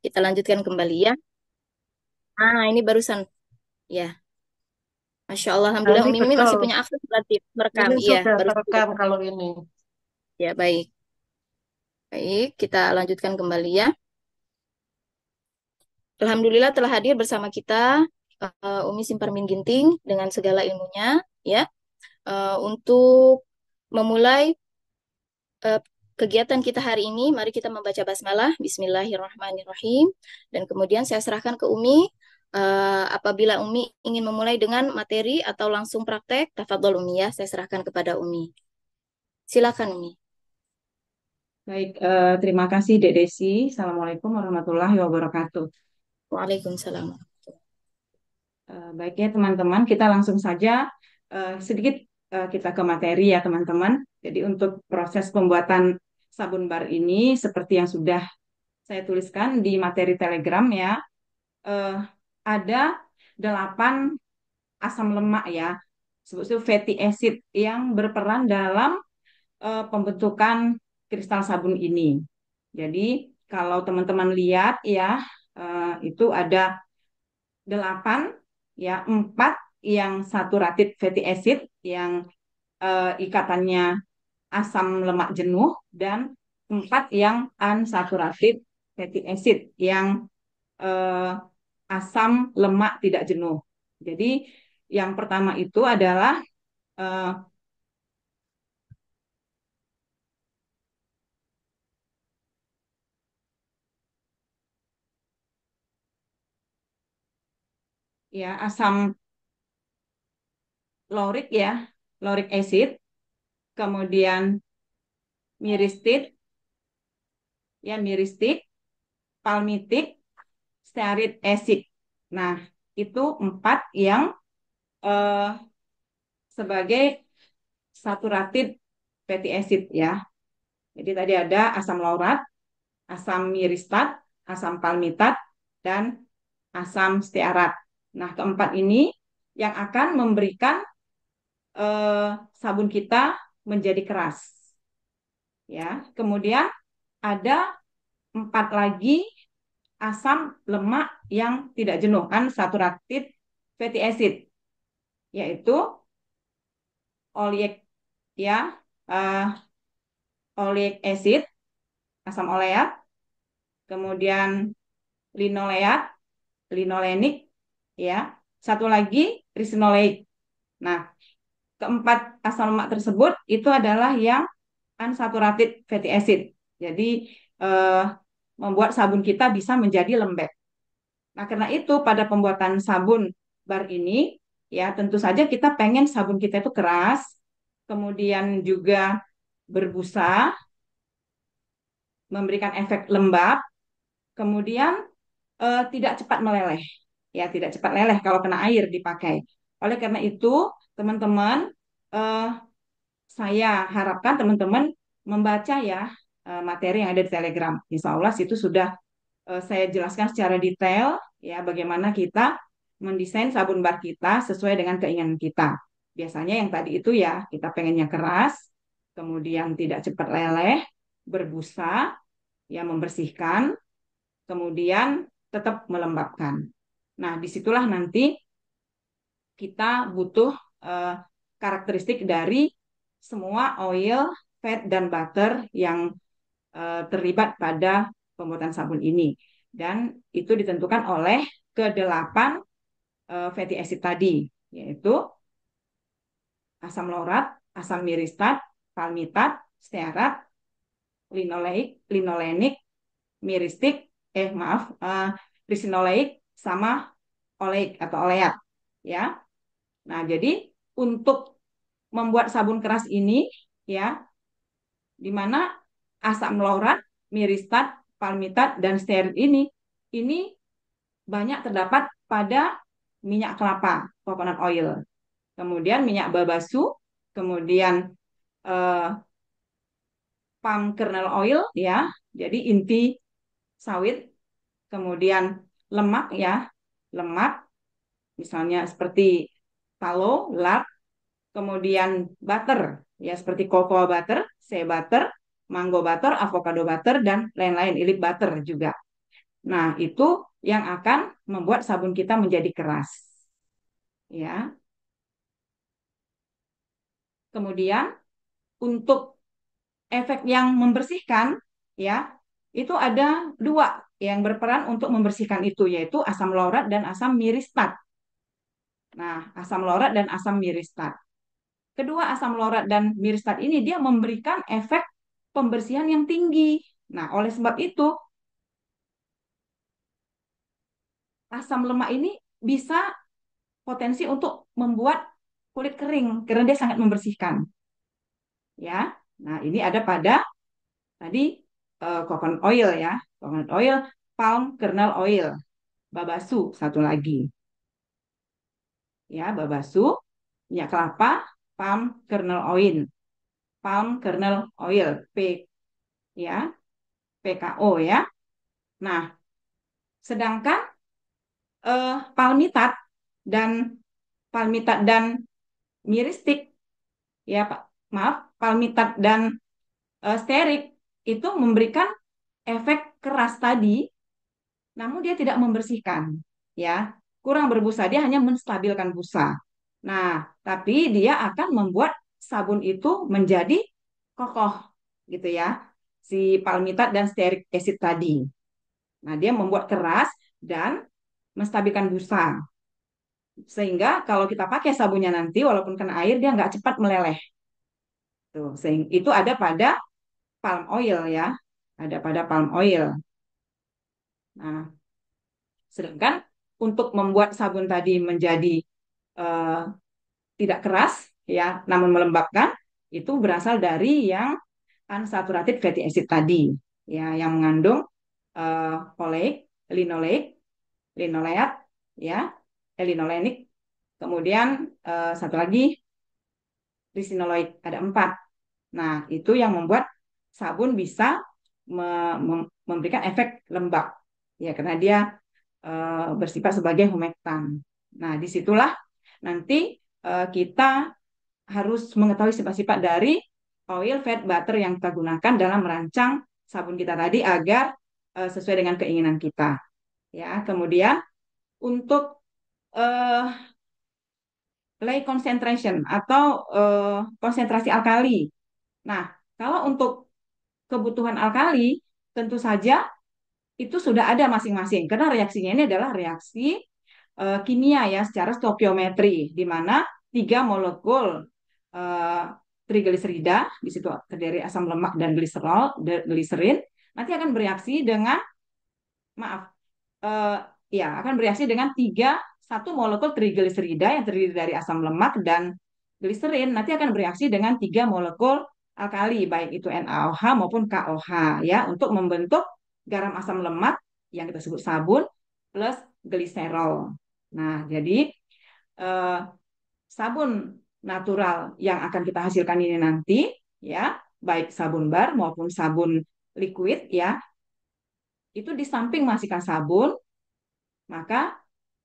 Kita lanjutkan kembali ya. Ini barusan ya. Masya Allah, Nah, Alhamdulillah ini Umi Mimi betul. masih punya akses berarti merekam. Ini Iya, sudah baru terekam kalau ini. ya baik. Baik, kita lanjutkan kembali ya. Alhamdulillah telah hadir bersama kita Umi Simparmin Ginting dengan segala ilmunya ya. Untuk memulai eh, kegiatan kita hari ini, mari kita membaca basmalah. Bismillahirrahmanirrahim. Dan kemudian saya serahkan ke Umi. Apabila Umi ingin memulai dengan materi atau langsung praktek, tafadhol Umi ya. Saya serahkan kepada Umi. Silakan Umi. Baik, terima kasih Dek Desi. Assalamualaikum warahmatullahi wabarakatuh. Waalaikumsalam. Baik ya teman-teman, kita langsung saja sedikit kita ke materi ya teman-teman. Jadi untuk proses pembuatan sabun bar ini seperti yang sudah saya tuliskan di materi Telegram ya, eh, ada 8 asam lemak ya, sebut fatty acid yang berperan dalam pembentukan kristal sabun ini. Jadi kalau teman-teman lihat ya, itu ada 8 ya, 4 yang saturated fatty acid yang ikatannya asam lemak jenuh dan 4 yang unsaturated fatty acid yang eh, asam lemak tidak jenuh. Jadi yang pertama itu adalah eh, ya asam laurik ya, lauric acid, kemudian miristit, ya miristik, palmitik, stearit acid. Nah, itu 4 yang eh, sebagai saturated fatty acid ya. Jadi tadi ada asam laurat, asam miristat, asam palmitat, dan asam stearat. Nah, keempat ini yang akan memberikan eh, sabun kita menjadi keras. Ya, kemudian ada 4 lagi asam lemak yang tidak jenuh, kan saturated fatty acid, yaitu oleic ya, eh, oleic acid, asam oleat, kemudian linoleat, linolenik, ya, satu lagi ricinoleic. Nah, keempat asam lemak tersebut itu adalah yang unsaturated fatty acid. Jadi eh, membuat sabun kita bisa menjadi lembek. Nah, karena itu pada pembuatan sabun bar ini, ya tentu saja kita pengen sabun kita itu keras, kemudian juga berbusa, memberikan efek lembab, kemudian tidak cepat meleleh. Ya, tidak cepat meleleh kalau kena air dipakai. Oleh karena itu, teman-teman, eh, saya harapkan teman-teman membaca ya materi yang ada di Telegram. Insya Allah situ sudah saya jelaskan secara detail ya bagaimana kita mendesain sabun bar kita sesuai dengan keinginan kita. Biasanya yang tadi itu ya kita pengennya keras, kemudian tidak cepat leleh, berbusa, ya membersihkan, kemudian tetap melembabkan. Nah, disitulah nanti kita butuh eh, karakteristik dari semua oil, fat, dan butter yang terlibat pada pembuatan sabun ini. Dan itu ditentukan oleh kedelapan fatty acid tadi, yaitu asam laurat, asam miristat, palmitat, stearat, linoleik, linolenik, miristik, maaf, ricinoleik sama oleik atau oleat, ya. Nah, jadi untuk membuat sabun keras ini, ya, di mana asam laurat, miristat, palmitat, dan stearit ini banyak terdapat pada minyak kelapa, coconut oil, kemudian minyak babasu, kemudian eh, palm kernel oil, ya, jadi inti sawit, kemudian lemak, ya, lemak, misalnya seperti tallow, lard, kemudian butter, ya, seperti cocoa butter, shea butter, mango butter, avocado butter, dan lain-lain, elite butter juga. Nah, itu yang akan membuat sabun kita menjadi keras. Ya. Kemudian untuk efek yang membersihkan, ya, itu ada dua yang berperan untuk membersihkan itu, yaitu asam laurat dan asam miristat. Nah, asam laurat dan asam miristat. Kedua asam laurat dan miristat ini dia memberikan efek pembersihan yang tinggi. Nah, oleh sebab itu, asam lemak ini bisa potensi untuk membuat kulit kering karena dia sangat membersihkan, ya. Nah, ini ada pada tadi coconut oil ya, coconut oil, palm kernel oil, babasu satu lagi, ya, babasu, minyak kelapa, palm kernel oil, palm kernel oil, P ya, PKO ya. Nah, sedangkan palmitat dan palmitat dan miristik ya Pak, maaf, palmitat dan stearik itu memberikan efek keras tadi, namun dia tidak membersihkan, ya, kurang berbusa, dia hanya menstabilkan busa. Nah, tapi dia akan membuat sabun itu menjadi kokoh, gitu ya, si palmitat dan stearik acid tadi. Nah, dia membuat keras dan menstabilkan busa. Sehingga kalau kita pakai sabunnya nanti, walaupun kena air, dia nggak cepat meleleh. Tuh, sehingga itu ada pada palm oil ya, ada pada palm oil. Nah, sedangkan untuk membuat sabun tadi menjadi eh, tidak keras, ya, namun melembabkan, itu berasal dari yang unsaturated fatty acid tadi, ya, yang mengandung oleic, linoleic, linoleat, ya, linolenik, kemudian satu lagi resinoloid, ada empat. Nah, itu yang membuat sabun bisa memberikan efek lembab, ya, karena dia bersifat sebagai humektan. Nah, disitulah nanti kita harus mengetahui sifat-sifat dari oil, fat, butter yang kita gunakan dalam merancang sabun kita tadi agar sesuai dengan keinginan kita. Ya, kemudian untuk uh, lay concentration atau konsentrasi alkali. Nah, kalau untuk kebutuhan alkali, tentu saja itu sudah ada masing-masing karena reaksinya ini adalah reaksi kimia ya secara stoikiometri di mana tiga molekul eh, trigliserida di situ terdiri asam lemak dan gliserin nanti akan bereaksi dengan maaf eh, ya akan bereaksi dengan satu molekul trigliserida yang terdiri dari asam lemak dan gliserin nanti akan bereaksi dengan tiga molekul alkali baik itu NaOH maupun KOH ya untuk membentuk garam asam lemak yang kita sebut sabun plus gliserol. Nah, jadi eh, sabun natural yang akan kita hasilkan ini nanti ya, baik sabun bar maupun sabun liquid ya, itu di samping menghasilkan sabun, maka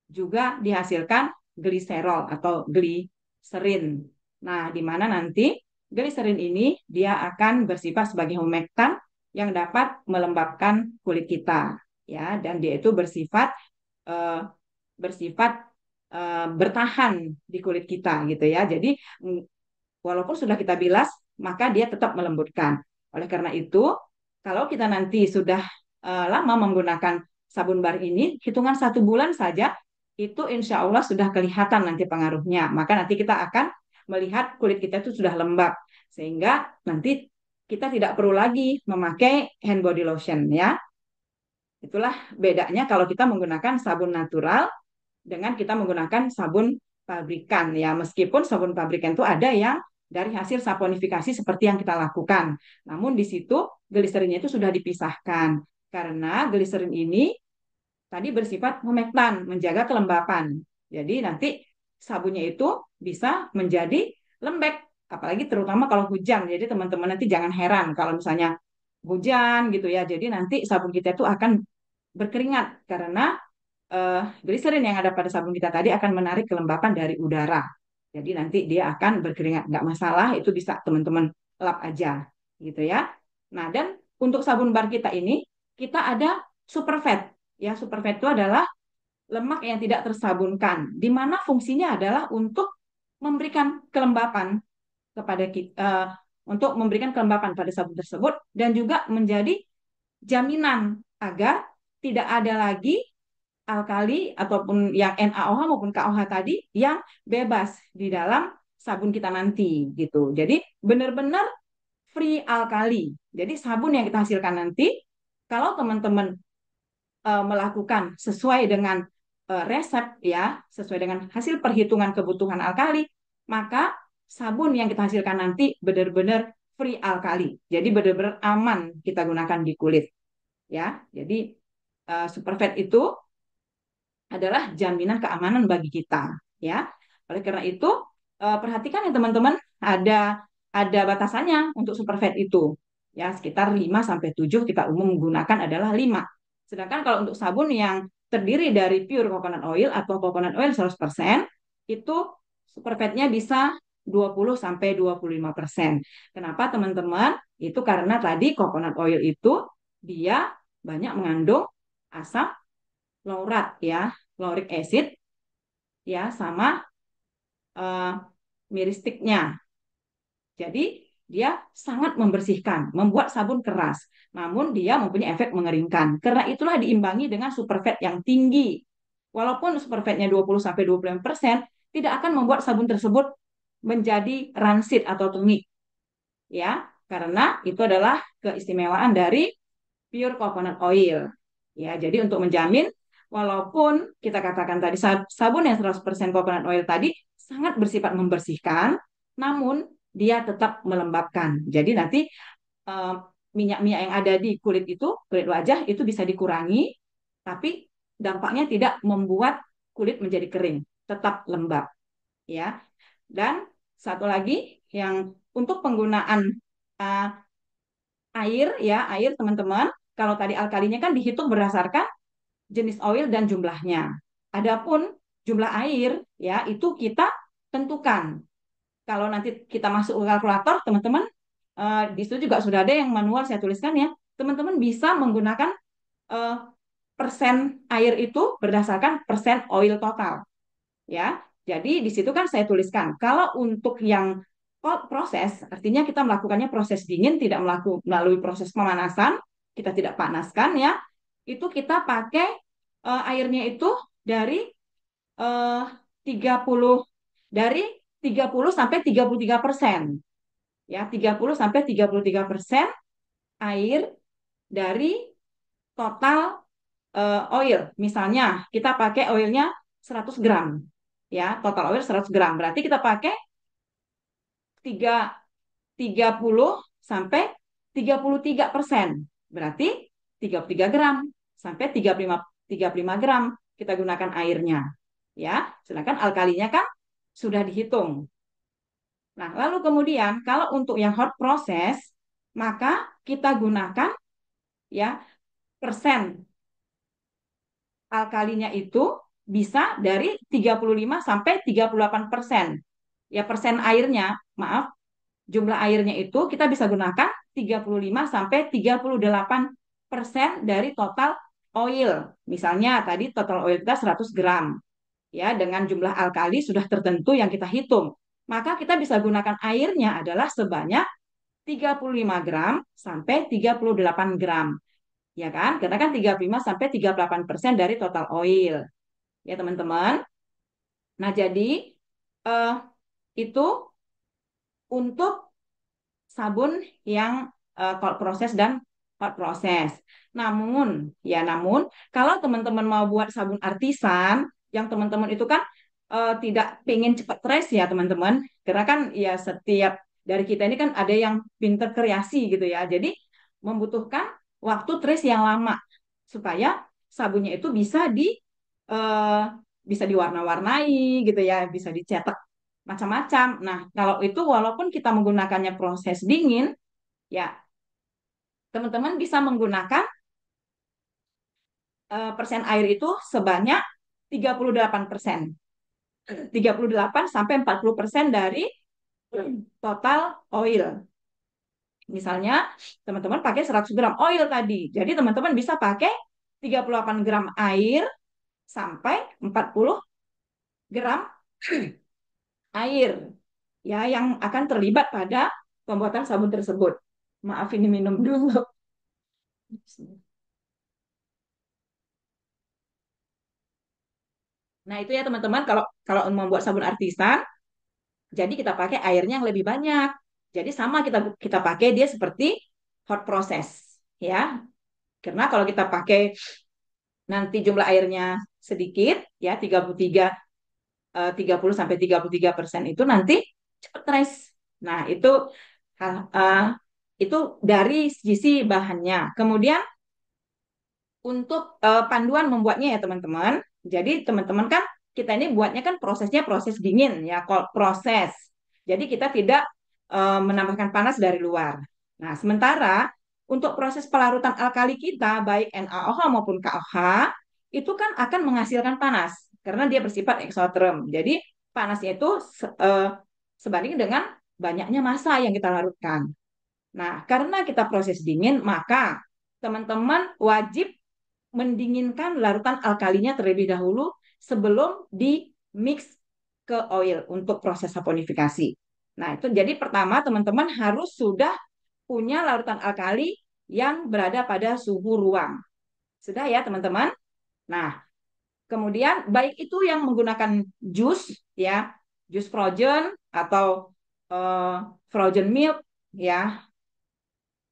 juga dihasilkan gliserol atau gliserin. Nah, di mana nanti gliserin ini dia akan bersifat sebagai humektan yang dapat melembabkan kulit kita ya dan dia itu bersifat eh, bersifat bertahan di kulit kita gitu ya. Jadi walaupun sudah kita bilas, maka dia tetap melembutkan. Oleh karena itu, kalau kita nanti sudah lama menggunakan sabun bar ini, hitungan 1 bulan saja, itu insya Allah sudah kelihatan nanti pengaruhnya. Maka nanti kita akan melihat kulit kita itu sudah lembab. Sehingga nanti kita tidak perlu lagi memakai hand body lotion ya. Itulah bedanya kalau kita menggunakan sabun natural dengan kita menggunakan sabun pabrikan ya meskipun sabun pabrikan itu ada yang dari hasil saponifikasi seperti yang kita lakukan. Namun di situ gliserinnya itu sudah dipisahkan karena gliserin ini tadi bersifat humektan, menjaga kelembapan. Jadi nanti sabunnya itu bisa menjadi lembek, apalagi terutama kalau hujan. Jadi teman-teman nanti jangan heran kalau misalnya hujan gitu ya. Jadi nanti sabun kita itu akan berkeringat karena gliserin yang ada pada sabun kita tadi akan menarik kelembapan dari udara. Jadi nanti dia akan berkeringat, nggak masalah, itu bisa teman-teman lap aja, gitu ya. Nah, dan untuk sabun bar kita ini, kita ada super fat. Ya, superfat itu adalah lemak yang tidak tersabunkan, di mana fungsinya adalah untuk memberikan kelembapan kepada kita, untuk memberikan kelembapan pada sabun tersebut dan juga menjadi jaminan agar tidak ada lagi alkali ataupun yang NaOH maupun KOH tadi yang bebas di dalam sabun kita nanti gitu. Jadi benar-benar free alkali. Jadi sabun yang kita hasilkan nanti kalau teman-teman melakukan sesuai dengan resep ya, sesuai dengan hasil perhitungan kebutuhan alkali, maka sabun yang kita hasilkan nanti benar-benar free alkali. Jadi benar-benar aman kita gunakan di kulit ya. Jadi superfat itu adalah jaminan keamanan bagi kita ya. Oleh karena itu perhatikan ya teman-teman, ada batasannya untuk superfat itu. Ya, sekitar 5 sampai 7 kita umum menggunakan adalah 5. Sedangkan kalau untuk sabun yang terdiri dari pure coconut oil atau coconut oil 100%, itu superfatnya bisa 20 sampai 25%. Kenapa teman-teman? Itu karena tadi coconut oil itu dia banyak mengandung asam laurat ya, lauric acid ya sama uh, miristiknya. Jadi dia sangat membersihkan, membuat sabun keras, namun dia mempunyai efek mengeringkan. Karena itulah diimbangi dengan superfat yang tinggi. Walaupun superfatnya 20-25%, tidak akan membuat sabun tersebut menjadi rancid atau tungik. Ya, karena itu adalah keistimewaan dari pure coconut oil. Ya, jadi untuk menjamin walaupun kita katakan tadi sabun yang 100% coconut oil tadi sangat bersifat membersihkan, namun dia tetap melembabkan. Jadi nanti eh, minyak-minyak yang ada di kulit itu, kulit wajah itu bisa dikurangi, tapi dampaknya tidak membuat kulit menjadi kering, tetap lembab, ya. Dan satu lagi yang untuk penggunaan uh, air ya, air teman-teman, kalau tadi alkalinya kan dihitung berdasarkan jenis oil dan jumlahnya. Adapun jumlah air ya itu kita tentukan. Kalau nanti kita masuk ke kalkulator, teman-teman di situ juga sudah ada yang manual saya tuliskan ya. Teman-teman bisa menggunakan uh, persen air itu berdasarkan persen oil total ya. Jadi di situ kan saya tuliskan kalau untuk yang proses artinya kita melakukannya proses dingin tidak melalui proses pemanasan, kita tidak panaskan ya. Itu kita pakai airnya itu dari eh, 30 dari 30 sampai 33%. Ya, 30 sampai 33% air dari total oil. Misalnya kita pakai oilnya 100 gram. Ya, total oil 100 gram. Berarti kita pakai 3, 30 sampai 33%. Berarti 33 gram sampai 35 gram kita gunakan airnya. Ya, sedangkan alkalinya kan sudah dihitung. Nah, lalu kemudian kalau untuk yang hot process, maka kita gunakan ya persen alkalinya itu bisa dari 35 sampai 38%. Ya persen airnya, maaf, jumlah airnya itu kita bisa gunakan 35 sampai 38% dari total oil. Misalnya tadi total oil kita 100 gram. Ya, dengan jumlah alkali sudah tertentu yang kita hitung. Maka kita bisa gunakan airnya adalah sebanyak 35 gram sampai 38 gram. Ya kan? Karena kan 35 sampai 38% dari total oil. Ya, teman-teman. Nah, jadi eh, itu untuk sabun yang cold process dan hot process. Namun kalau teman-teman mau buat sabun artisan, yang teman-teman itu kan tidak pengen cepat trace ya teman-teman, karena kan ya setiap dari kita ini kan ada yang pinter kreasi gitu ya, jadi membutuhkan waktu trace yang lama supaya sabunnya itu eh, bisa diwarna-warnai gitu ya, bisa dicetak macam-macam. Nah, kalau itu walaupun kita menggunakannya proses dingin, ya teman-teman bisa menggunakan persen air itu sebanyak 38%. 38 sampai 40% dari total oil. Misalnya teman-teman pakai 100 gram oil tadi. Jadi teman-teman bisa pakai 38 gram air sampai 40 gram air ya yang akan terlibat pada pembuatan sabun tersebut. Maaf ini minum dulu. Nah, itu ya teman-teman kalau kalau membuat sabun artisan, jadi kita pakai airnya yang lebih banyak. Jadi sama kita kita pakai dia seperti hot process ya. Karena kalau kita pakai nanti jumlah airnya sedikit ya 30 sampai 33% itu nanti cepat res. Nah, uh, itu dari sisi bahannya. Kemudian untuk panduan membuatnya ya teman-teman. Jadi teman-teman kan kita ini buatnya kan prosesnya proses dingin ya, proses. Jadi kita tidak menambahkan panas dari luar. Nah, sementara untuk proses pelarutan alkali kita baik NaOH maupun KOH itu kan akan menghasilkan panas karena dia bersifat eksoterm. Jadi panasnya itu sebanding dengan banyaknya massa yang kita larutkan. Nah, karena kita proses dingin, maka teman-teman wajib mendinginkan larutan alkalinya terlebih dahulu sebelum di mix ke oil untuk proses saponifikasi. Nah, itu jadi pertama teman-teman harus sudah punya larutan alkali yang berada pada suhu ruang. Sudah ya, teman-teman? Nah, kemudian baik itu yang menggunakan jus ya, jus frozen atau frozen milk ya,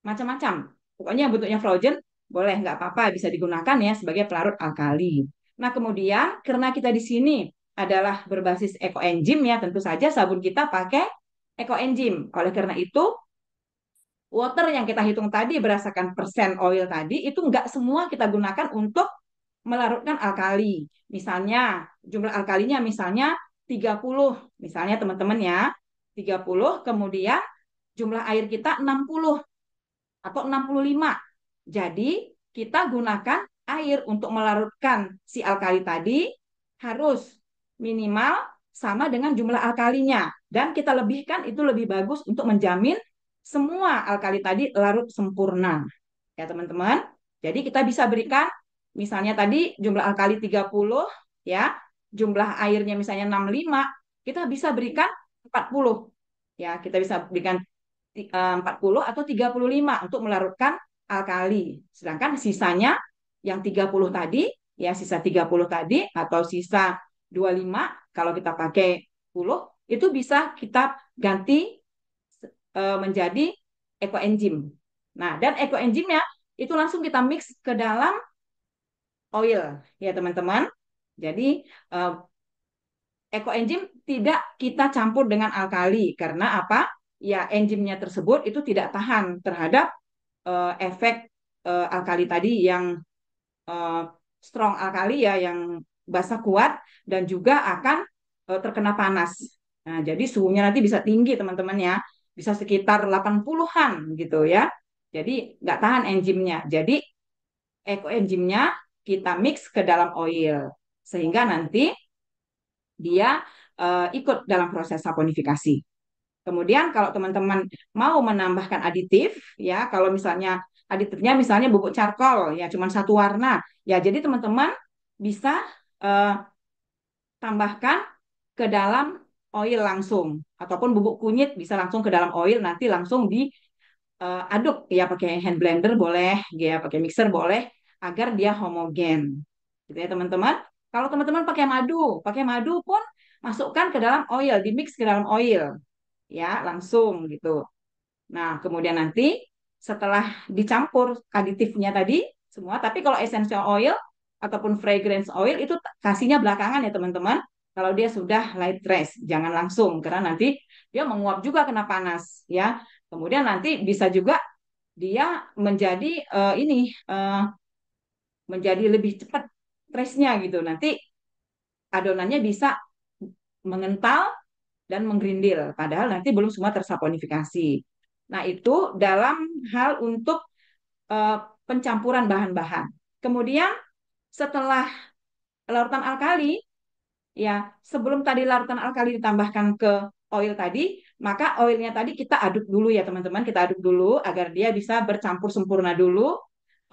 macam-macam. Pokoknya yang bentuknya frozen boleh nggak apa-apa bisa digunakan ya sebagai pelarut alkali. Nah kemudian karena kita di sini adalah berbasis ekoenzim ya tentu saja sabun kita pakai ekoenzim. Oleh karena itu water yang kita hitung tadi berdasarkan persen oil tadi itu nggak semua kita gunakan untuk melarutkan alkali. Misalnya jumlah alkalinya misalnya 30 misalnya teman-teman ya 30 kemudian jumlah air kita 60 atau 65. Jadi kita gunakan air untuk melarutkan si alkali tadi harus minimal sama dengan jumlah alkalinya. Dan kita lebihkan itu lebih bagus untuk menjamin semua alkali tadi larut sempurna. Ya teman-teman. Jadi kita bisa berikan misalnya tadi jumlah alkali 30 ya, jumlah airnya misalnya 65, kita bisa berikan 40. Ya, kita bisa berikan 40 atau 35 untuk melarutkan alkali. Sedangkan sisanya yang 30 tadi, ya sisa 30 tadi atau sisa 25 kalau kita pakai 10 itu bisa kita ganti menjadi ekoenzim. Nah, dan ekoenzimnya itu langsung kita mix ke dalam oil ya teman-teman. Jadi ekoenzim tidak kita campur dengan alkali karena apa? Ya enzimnya tersebut itu tidak tahan terhadap efek alkali tadi yang uh, strong alkali ya yang basa kuat dan juga akan terkena panas. Nah, jadi suhunya nanti bisa tinggi teman-teman ya, bisa sekitar 80-an gitu ya. Jadi nggak tahan enzimnya. Jadi ekoenzimnya kita mix ke dalam oil sehingga nanti dia ikut dalam proses saponifikasi. Kemudian kalau teman-teman mau menambahkan aditif, ya kalau misalnya aditifnya misalnya bubuk charcoal, ya cuma satu warna, ya jadi teman-teman bisa eh, tambahkan ke dalam oil langsung, ataupun bubuk kunyit bisa langsung ke dalam oil, nanti langsung diaduk, ya pakai hand blender boleh, ya pakai mixer boleh, agar dia homogen, gitu ya teman-teman. Kalau teman-teman pakai madu pun masukkan ke dalam oil, di mix ke dalam oil ya langsung gitu. Nah, kemudian nanti setelah dicampur aditifnya tadi semua, tapi kalau essential oil ataupun fragrance oil itu kasihnya belakangan ya teman-teman. Kalau dia sudah light rest, jangan langsung karena nanti dia menguap juga kena panas ya. Kemudian nanti bisa juga dia menjadi menjadi lebih cepat restnya gitu. Nanti adonannya bisa mengental dan menggerindil, padahal nanti belum semua tersaponifikasi. Nah, itu dalam hal untuk pencampuran bahan-bahan. Kemudian setelah larutan alkali, ya sebelum tadi larutan alkali ditambahkan ke oil tadi, maka oilnya tadi kita aduk dulu ya teman-teman, kita aduk dulu agar dia bisa bercampur sempurna dulu,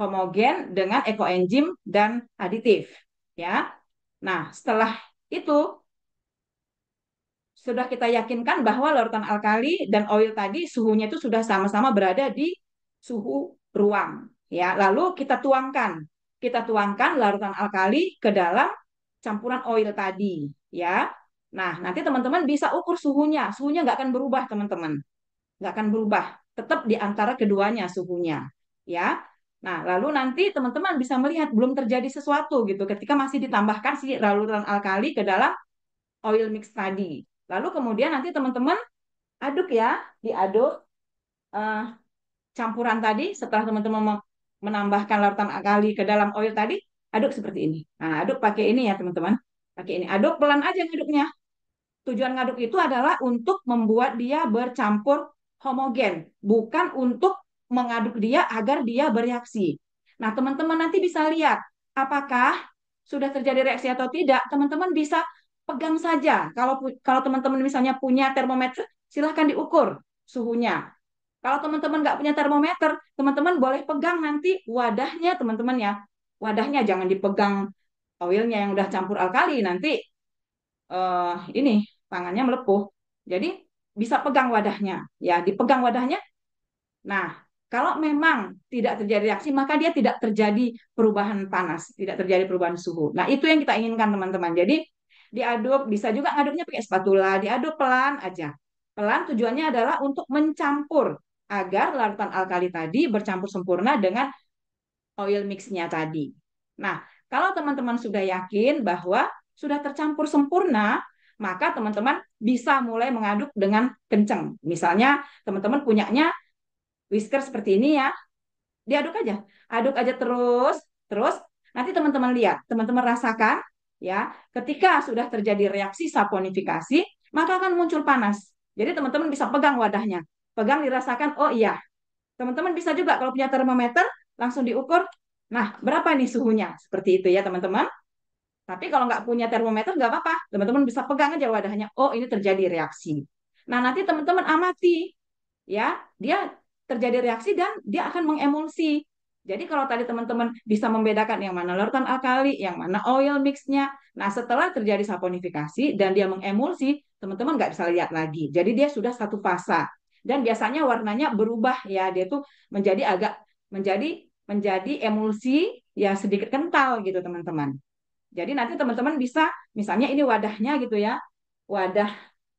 homogen dengan ekoenzim dan aditif, ya. Nah, setelah itu sudah kita yakinkan bahwa larutan alkali dan oil tadi suhunya itu sudah sama-sama berada di suhu ruang, ya. Lalu kita tuangkan larutan alkali ke dalam campuran oil tadi, ya. Nah, nanti teman-teman bisa ukur suhunya nggak akan berubah, teman-teman, nggak akan berubah, tetap di antara keduanya suhunya, ya. Nah, lalu nanti teman-teman bisa melihat belum terjadi sesuatu gitu ketika masih ditambahkan si larutan alkali ke dalam oil mix tadi. Lalu kemudian nanti teman-teman aduk ya, diaduk eh, campuran tadi setelah teman-teman menambahkan larutan alkali ke dalam oil tadi, aduk seperti ini. Nah, aduk pakai ini ya teman-teman. Pakai ini. Aduk pelan aja ngaduknya. Tujuan ngaduk itu adalah untuk membuat dia bercampur homogen, bukan untuk mengaduk dia agar dia bereaksi. Nah, teman-teman nanti bisa lihat apakah sudah terjadi reaksi atau tidak. Teman-teman bisa pegang saja. Kalau teman-teman misalnya punya termometer, silahkan diukur suhunya. Kalau teman-teman nggak punya termometer, teman-teman boleh pegang nanti wadahnya, teman-teman ya. Wadahnya jangan dipegang oilnya yang udah campur alkali, nanti ini tangannya melepuh. Jadi bisa pegang wadahnya, ya dipegang wadahnya. Nah, kalau memang tidak terjadi reaksi, maka dia tidak terjadi perubahan panas, tidak terjadi perubahan suhu. Nah, itu yang kita inginkan teman-teman. Jadi diaduk, bisa juga ngaduknya pakai spatula, diaduk pelan aja. Pelan tujuannya adalah untuk mencampur agar larutan alkali tadi bercampur sempurna dengan oil mixnya tadi. Nah, kalau teman-teman sudah yakin bahwa sudah tercampur sempurna, maka teman-teman bisa mulai mengaduk dengan kencang. Misalnya teman-teman punyanya whisker seperti ini ya, diaduk aja. Aduk aja terus, terus nanti teman-teman lihat, teman-teman rasakan ya, ketika sudah terjadi reaksi saponifikasi, maka akan muncul panas. Jadi teman-teman bisa pegang wadahnya. Pegang dirasakan, oh iya, teman-teman bisa juga kalau punya termometer langsung diukur. Nah, berapa nih suhunya? Seperti itu ya teman-teman. Tapi kalau nggak punya termometer nggak apa-apa. Teman-teman bisa pegang aja wadahnya. Oh, ini terjadi reaksi. Nah, nanti teman-teman amati ya, dia terjadi reaksi dan dia akan mengemulsi. Jadi kalau tadi teman-teman bisa membedakan yang mana larutan alkali, yang mana oil mixnya. Nah, setelah terjadi saponifikasi dan dia mengemulsi, teman-teman nggak bisa lihat lagi. Jadi dia sudah satu fasa. Dan biasanya warnanya berubah ya, dia tuh menjadi agak menjadi menjadi emulsi ya sedikit kental gitu teman-teman. Jadi nanti teman-teman bisa misalnya ini wadahnya gitu ya. Wadah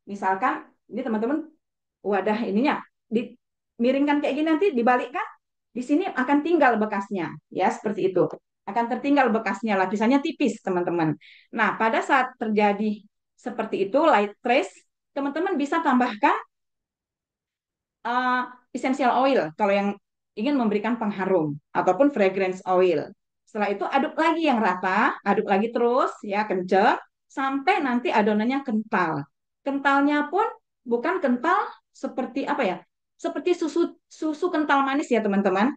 misalkan ini teman-teman wadah ininya dimiringkan kayak gini nanti dibalikkan di sini akan tinggal bekasnya ya seperti itu akan tertinggal bekasnya lapisannya tipis teman-teman. Nah pada saat terjadi seperti itu light trace teman-teman bisa tambahkan uh, essential oil kalau yang ingin memberikan pengharum ataupun fragrance oil. Setelah itu aduk lagi yang rata, aduk lagi terus ya kenceng sampai nanti adonannya kental. Kentalnya pun bukan kental seperti apa ya? Seperti susu susu kental manis ya teman-teman.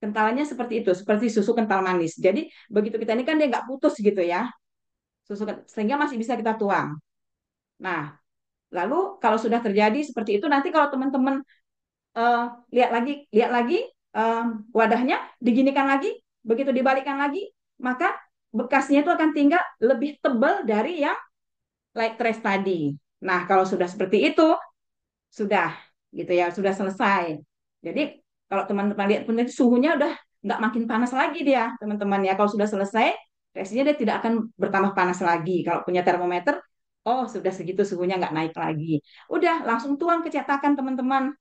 Kentalnya seperti itu, seperti susu kental manis. Jadi begitu kita ini kan dia nggak putus gitu ya, sehingga masih bisa kita tuang. Nah, lalu kalau sudah terjadi seperti itu nanti kalau teman-teman eh, lihat lagi eh, wadahnya, diginikan lagi, begitu dibalikan lagi, maka bekasnya itu akan tinggal lebih tebal dari yang light trace tadi. Nah, kalau sudah seperti itu, sudah gitu ya, sudah selesai. Jadi kalau teman-teman lihat pun suhunya udah nggak makin panas lagi dia, teman-teman ya. Kalau sudah selesai, reaksinya dia tidak akan bertambah panas lagi. Kalau punya termometer, oh sudah segitu suhunya nggak naik lagi. Udah langsung tuang ke cetakan teman-teman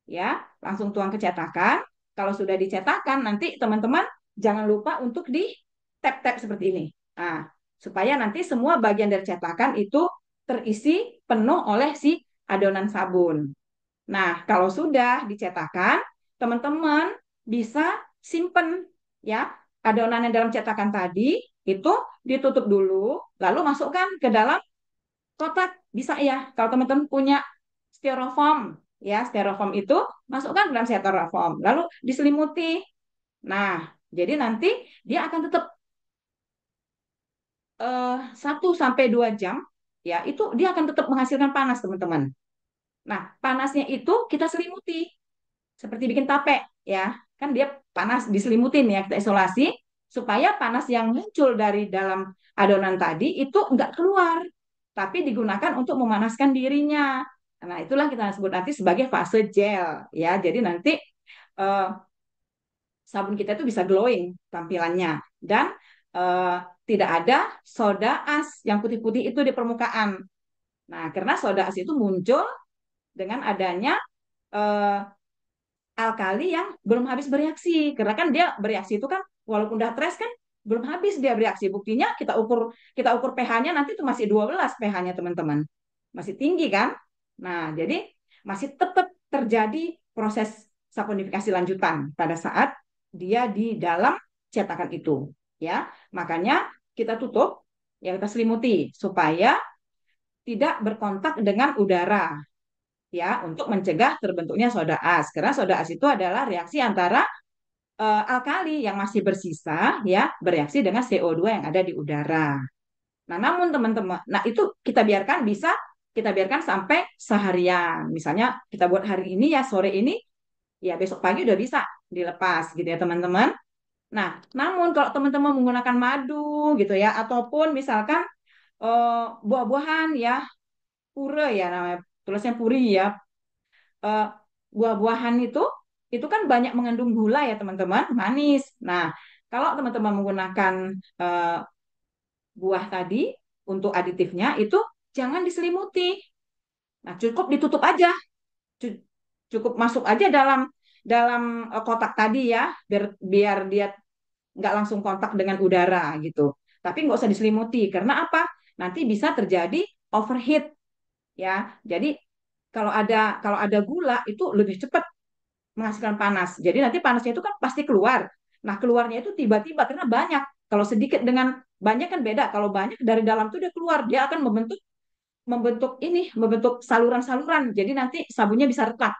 ya, langsung tuang ke cetakan. Kalau sudah dicetakan, nanti teman-teman jangan lupa untuk di tap-tap seperti ini. Nah, supaya nanti semua bagian dari cetakan itu terisi penuh oleh si adonan sabun. Nah, kalau sudah dicetakan, teman-teman bisa simpen ya adonannya dalam cetakan tadi itu ditutup dulu, lalu masukkan ke dalam kotak bisa ya. Kalau teman-teman punya styrofoam, ya styrofoam itu masukkan ke dalam styrofoam, lalu diselimuti. Nah, jadi nanti dia akan tetap 1 sampai 2 jam, ya itu dia akan tetap menghasilkan panas teman-teman. Nah, panasnya itu kita selimuti. seperti bikin tape ya. Kan dia panas diselimutin ya, kita isolasi supaya panas yang muncul dari dalam adonan tadi itu enggak keluar, tapi digunakan untuk memanaskan dirinya. Nah, itulah kita sebut nanti sebagai fase gel ya. Jadi nanti eh, sabun kita itu bisa glowing tampilannya dan eh, tidak ada soda as yang putih-putih itu di permukaan. Nah, karena soda as itu muncul dengan adanya eh, alkali yang belum habis bereaksi. Karena kan dia bereaksi itu kan walaupun udah tres kan belum habis dia bereaksi. Buktinya kita ukur pH-nya nanti itu masih 12 pH-nya teman-teman. Masih tinggi kan? Nah, jadi masih tetap terjadi proses saponifikasi lanjutan pada saat dia di dalam cetakan itu, ya. Makanya kita tutup, ya kita selimuti supaya tidak berkontak dengan udara ya untuk mencegah terbentuknya soda as. Karena soda as itu adalah reaksi antara alkali yang masih bersisa ya bereaksi dengan CO2 yang ada di udara. Nah, namun teman-teman, nah itu kita biarkan sampai seharian. Misalnya kita buat hari ini ya sore ini, ya besok pagi udah bisa dilepas gitu ya teman-teman. Nah, namun kalau teman-teman menggunakan madu gitu ya ataupun misalkan buah-buahan ya pure ya namanya tulisnya puri ya, eh, buah-buahan itu kan banyak mengandung gula ya teman-teman, manis. Nah, kalau teman-teman menggunakan eh, buah tadi untuk aditifnya itu jangan diselimuti. Nah, cukup ditutup aja, cukup masuk aja dalam dalam kotak tadi ya, biar biar dia nggak langsung kontak dengan udara gitu. Tapi nggak usah diselimuti karena apa? Nanti bisa terjadi overheat ya. Jadi kalau ada gula itu lebih cepat menghasilkan panas. Jadi nanti panasnya itu kan pasti keluar. Nah, keluarnya itu tiba-tiba karena banyak. Kalau sedikit dengan banyak kan beda. Kalau banyak dari dalam itu dia keluar, dia akan membentuk membentuk saluran-saluran. Jadi nanti sabunnya bisa retak.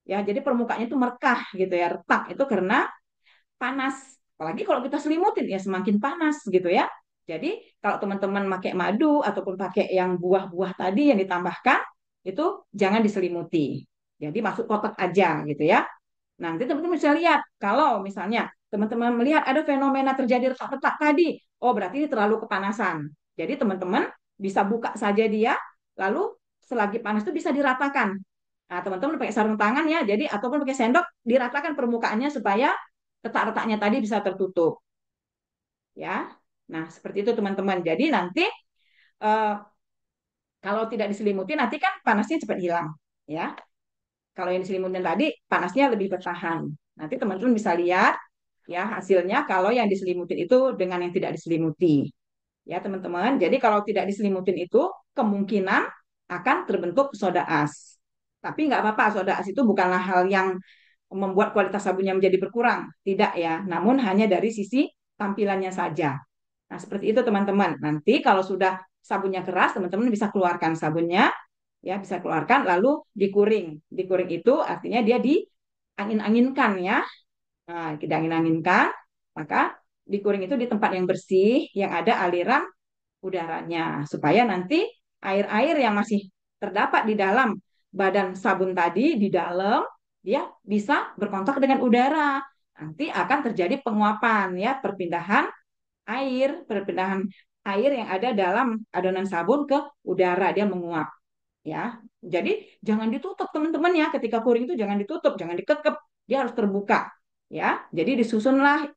Ya, jadi permukaannya itu merekah gitu ya. Retak itu karena panas. Apalagi kalau kita selimutin ya semakin panas gitu ya. Jadi kalau teman-teman pakai madu ataupun pakai yang buah-buah tadi yang ditambahkan itu jangan diselimuti. Jadi masuk kotak aja gitu ya. Nanti teman-teman bisa lihat, kalau misalnya teman-teman melihat ada fenomena terjadi retak-retak tadi, oh berarti ini terlalu kepanasan. Jadi teman-teman bisa buka saja dia, lalu selagi panas itu bisa diratakan. Nah, teman-teman pakai sarung tangan ya, jadi ataupun pakai sendok diratakan permukaannya supaya retak-retaknya tadi bisa tertutup, ya. Nah, seperti itu teman-teman. Jadi nanti eh, kalau tidak diselimuti nanti kan panasnya cepat hilang, ya. Kalau yang diselimutin tadi panasnya lebih bertahan. Nanti teman-teman bisa lihat ya hasilnya kalau yang diselimutin itu dengan yang tidak diselimuti. Ya teman-teman, jadi kalau tidak diselimutin itu kemungkinan akan terbentuk soda as. Tapi nggak apa-apa, soda as itu bukanlah hal yang membuat kualitas sabunnya menjadi berkurang. Tidak ya, namun hanya dari sisi tampilannya saja. Nah, seperti itu teman-teman. Nanti kalau sudah sabunnya keras, teman-teman bisa keluarkan sabunnya, ya bisa keluarkan lalu dikuring. Dikuring itu artinya dia diangin-anginkan ya. Nah, kita angin-anginkan, maka dikuring itu di tempat yang bersih, yang ada aliran udaranya, supaya nanti air-air yang masih terdapat di dalam badan sabun tadi, di dalam, dia bisa berkontak dengan udara. Nanti akan terjadi penguapan, ya, perpindahan air yang ada dalam adonan sabun ke udara, dia menguap. Ya, jadi jangan ditutup teman-teman ya, ketika kuring itu jangan ditutup, jangan dikekep, dia harus terbuka. Ya, jadi disusunlah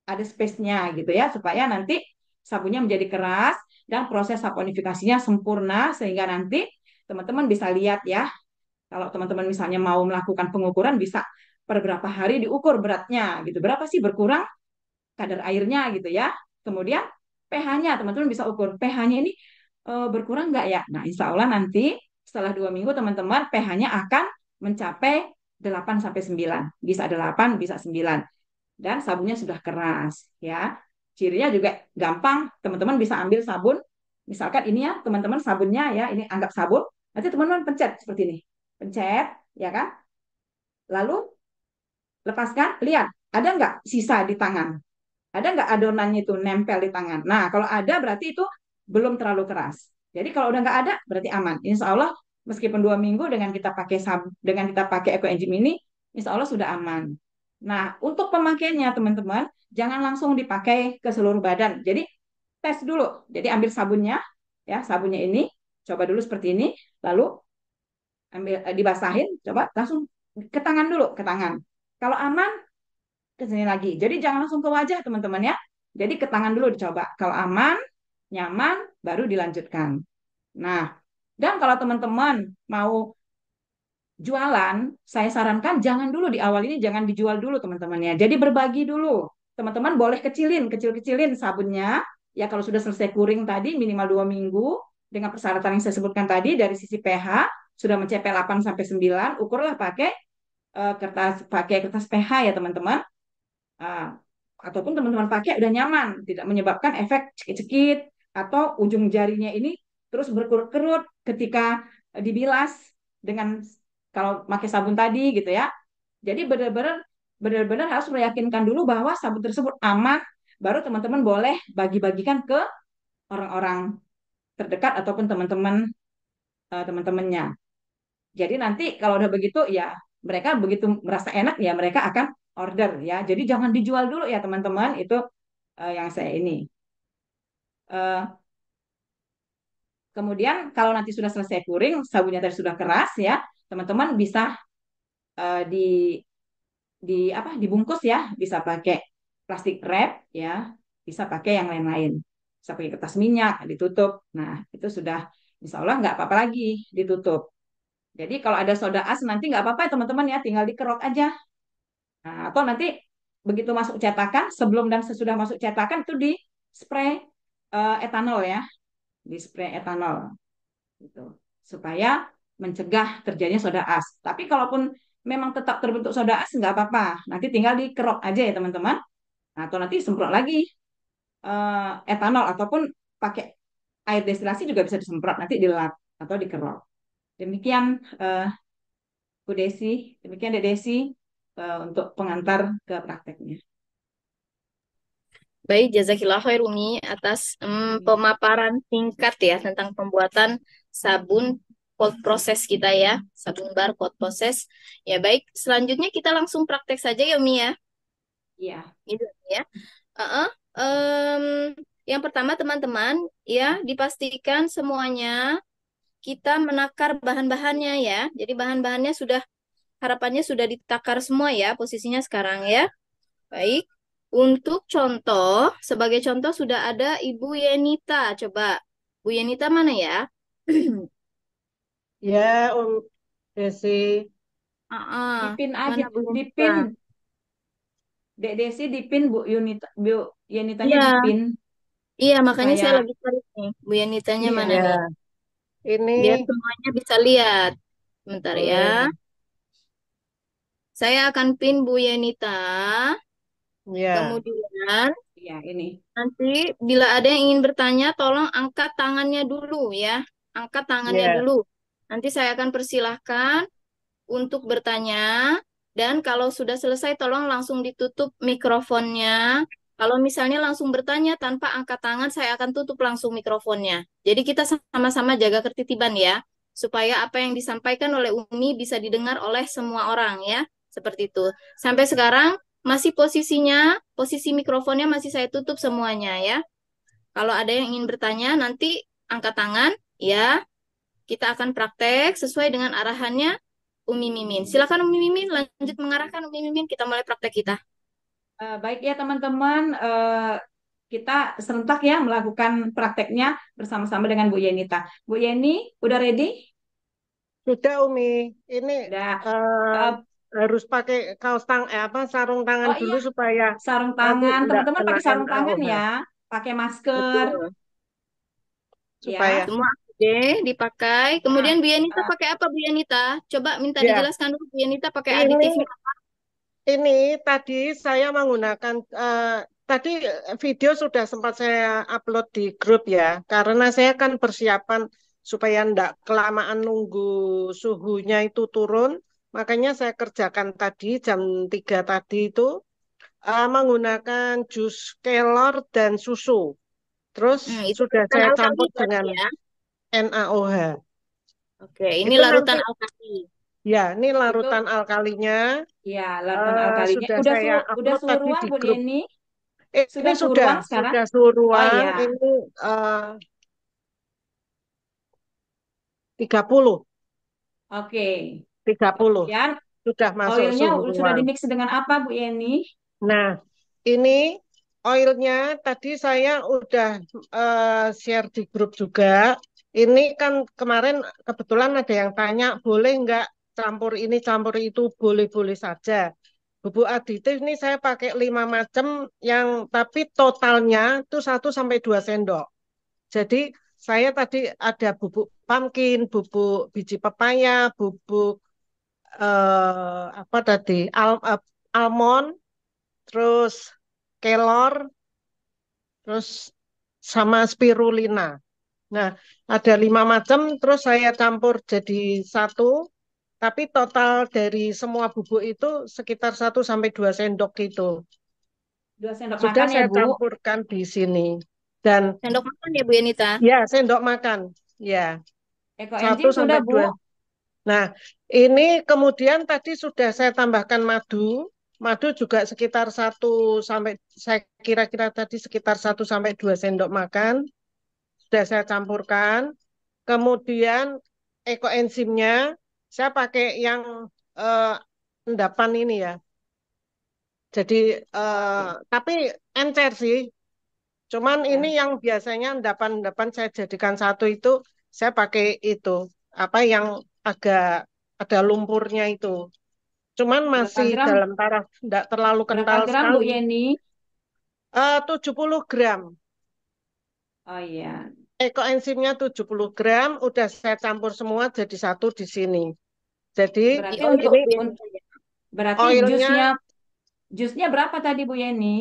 ada space-nya gitu ya supaya nanti sabunnya menjadi keras dan proses saponifikasinya sempurna sehingga nanti teman-teman bisa lihat ya kalau teman-teman misalnya mau melakukan pengukuran bisa per berapa hari diukur beratnya gitu berapa sih berkurang kadar airnya gitu ya kemudian pH-nya teman-teman bisa ukur pH-nya ini berkurang nggak ya nah insya Allah nanti setelah 2 minggu teman-teman pH-nya akan mencapai 8 sampai 9 bisa 8 bisa 9 dan sabunnya sudah keras ya. Cirinya juga gampang, teman-teman bisa ambil sabun. Misalkan ini ya, teman-teman sabunnya ya, ini anggap sabun. Nanti teman-teman pencet seperti ini. Pencet, ya kan? Lalu lepaskan, lihat, ada nggak sisa di tangan? Ada nggak adonannya itu nempel di tangan? Nah, kalau ada berarti itu belum terlalu keras. Jadi kalau udah nggak ada, berarti aman. Insya Allah, meskipun 2 minggu dengan kita pakai Eco Enzim ini, insya Allah sudah aman. Nah, untuk pemakaiannya teman-teman, jangan langsung dipakai ke seluruh badan. Jadi tes dulu. Jadi ambil sabunnya, ya sabunnya ini, coba dulu seperti ini, lalu ambil dibasahin, coba langsung ke tangan dulu, ke tangan. Kalau aman, ke sini lagi. Jadi jangan langsung ke wajah teman-teman ya. Jadi ke tangan dulu dicoba. Kalau aman, nyaman, baru dilanjutkan. Nah, dan kalau teman-teman mau jualan, saya sarankan jangan dulu di awal ini jangan dijual dulu teman-teman ya. Jadi berbagi dulu. Teman-teman boleh kecil-kecilin sabunnya. Ya kalau sudah selesai kuring tadi minimal 2 minggu dengan persyaratan yang saya sebutkan tadi dari sisi pH sudah mencapai 8 sampai 9, ukurlah pakai kertas pH ya teman-teman. Ah, ataupun teman-teman pakai udah nyaman, tidak menyebabkan efek cekit-cekit atau ujung jarinya ini terus berkerut-kerut ketika dibilas dengan kalau pakai sabun tadi gitu ya. Jadi benar-benar harus meyakinkan dulu bahwa sabun tersebut aman, baru teman-teman boleh bagi-bagikan ke orang-orang terdekat ataupun teman-temannya. Jadi nanti kalau udah begitu ya mereka begitu merasa enak ya mereka akan order ya. Jadi jangan dijual dulu ya teman-teman. Itu yang saya ini. Eh, kemudian kalau nanti sudah selesai kuring, sabunnya tadi sudah keras ya, teman-teman bisa eh, di apa dibungkus ya, bisa pakai plastik wrap ya, bisa pakai yang lain-lain. Bisa pakai kertas minyak, ditutup. Nah, itu sudah insya Allah nggak apa-apa lagi ditutup. Jadi kalau ada soda as nanti nggak apa-apa ya teman-teman ya, tinggal dikerok aja. Nah, atau nanti begitu masuk cetakan, sebelum dan sesudah masuk cetakan itu di spray etanol ya, di spray etanol gitu. Supaya mencegah terjadinya soda as. Tapi kalaupun memang tetap terbentuk soda as nggak apa-apa, nanti tinggal dikerok aja ya teman-teman. Nah, atau nanti semprot lagi etanol ataupun pakai air destilasi juga bisa disemprot nanti dilap atau dikerok. Demikian Bu Desi, demikian Dek Desi untuk pengantar ke prakteknya. Baik, jazakillah khair Umi atas pemaparan singkat ya tentang pembuatan sabun cold process kita ya, sabun bar cold process. Ya baik, selanjutnya kita langsung praktek saja ya Umi ya. Iya, Gitu ya. Uh-uh. Em, yang pertama teman-teman ya dipastikan semuanya kita menakar bahan-bahannya ya. Jadi bahan-bahannya sudah harapannya sudah ditakar semua ya posisinya sekarang ya. Baik. Untuk contoh, sebagai contoh sudah ada Ibu Yenita. Coba, Bu Yenita mana ya? Ya, Desi. dipin aja, Mana Bu dipin Yenita? Dek Desi dipin Bu Yenitanya Iya, dipin iya makanya saya supaya lagi cari nih. Bu Yenitanya iya. mana nih? Ya, ini Biar semuanya bisa lihat. Bentar ya. boleh. Saya akan pin Bu Yenita. Ya, Kemudian Iya, ini. nanti bila ada yang ingin bertanya, tolong angkat tangannya dulu ya. Angkat tangannya ya. dulu. Nanti saya akan persilahkan untuk bertanya. Dan kalau sudah selesai, tolong langsung ditutup mikrofonnya. Kalau misalnya langsung bertanya tanpa angkat tangan, saya akan tutup langsung mikrofonnya. Jadi kita sama-sama jaga ketertiban ya, supaya apa yang disampaikan oleh Umi bisa didengar oleh semua orang ya. Seperti itu. Sampai sekarang masih posisi mikrofonnya masih saya tutup semuanya ya. Kalau ada yang ingin bertanya, nanti angkat tangan ya. Kita akan praktek sesuai dengan arahannya Umi Mimin. Silakan Umi Mimin lanjut mengarahkan Umi Mimin, kita mulai praktek kita. Baik ya teman-teman, kita serentak ya melakukan prakteknya bersama-sama dengan Bu Yenita. Bu Yeni, udah ready? Sudah, Umi. Ini Udah. eh, Eh, harus pakai apa sarung tangan oh dulu iya, supaya sarung nanti tangan. enggak Teman-teman kena pakai sarung tangan NaOH. ya, pakai masker Betul. ya. Supaya, Semua oke, dipakai. Nah, Kemudian Bu Yanita eh, pakai apa Bu Yanita? Coba minta ya, dijelaskan dulu Bu Yanita pakai aditifnya. ini Ini tadi saya menggunakan tadi video sudah sempat saya upload di grup ya, karena saya kan persiapan supaya ndak kelamaan nunggu suhunya itu turun, makanya saya kerjakan tadi jam 3 tadi itu menggunakan jus kelor dan susu. Terus Itu sudah larutan saya alkali campur berarti dengan ya. NaOH. Oke, ini Itu nanti larutan alkali. Ya, ini Itu larutan alkalinya ya larutan alkalinya sudah saya udah upload suhu tadi ruang di Bu grup. Yeni? Ini Sudah suhu sudah, ruang sekarang? sudah suhu Oh ruang. iya. Ini eh, 30, Oke. 30 Kemudian sudah masuk oilnya suhu sudah ruang. dimix dengan apa Bu Yeni? Nah, ini oilnya tadi saya udah share di grup juga. Ini kan kemarin kebetulan ada yang tanya, boleh nggak campur ini, campur itu, boleh-boleh saja. Bubuk aditif ini saya pakai 5 macam, yang tapi totalnya itu 1 sampai 2 sendok. Jadi saya tadi ada bubuk pumpkin, bubuk biji pepaya, bubuk apa tadi, almond, terus kelor, terus sama spirulina. Nah, ada 5 macam, terus saya campur jadi satu, tapi total dari semua bubuk itu sekitar 1 sampai 2 sendok gitu. 2 sendok Sudah makan ya saya Bu. campurkan di sini. Dan Sendok makan ya Bu Yenita. ya, sendok makan. Ya, satu Ekoenzim sampai sudah Bu. dua. Nah, ini kemudian tadi sudah saya tambahkan madu. Madu juga sekitar saya kira-kira tadi sekitar 1 sampai 2 sendok makan. Sudah saya campurkan. Kemudian ekoenzimnya saya pakai yang eh, endapan ini ya. Jadi Oke. tapi encer sih. Cuman ini Ya. yang biasanya endapan-endapan saya jadikan satu itu, saya pakai itu apa yang agak ada lumpurnya itu. Cuman Berapa masih gram? dalam taraf tidak terlalu Berapa kental gram Bu sekali. Yeni? 70 gram. Oh iya. Ekoenzimnya 70 gram, udah saya campur semua jadi satu di sini. Jadi Berarti Diolah untuk ini Bu Yenita ya. berarti jusnya oilnya, jusnya berapa tadi Bu Yeni?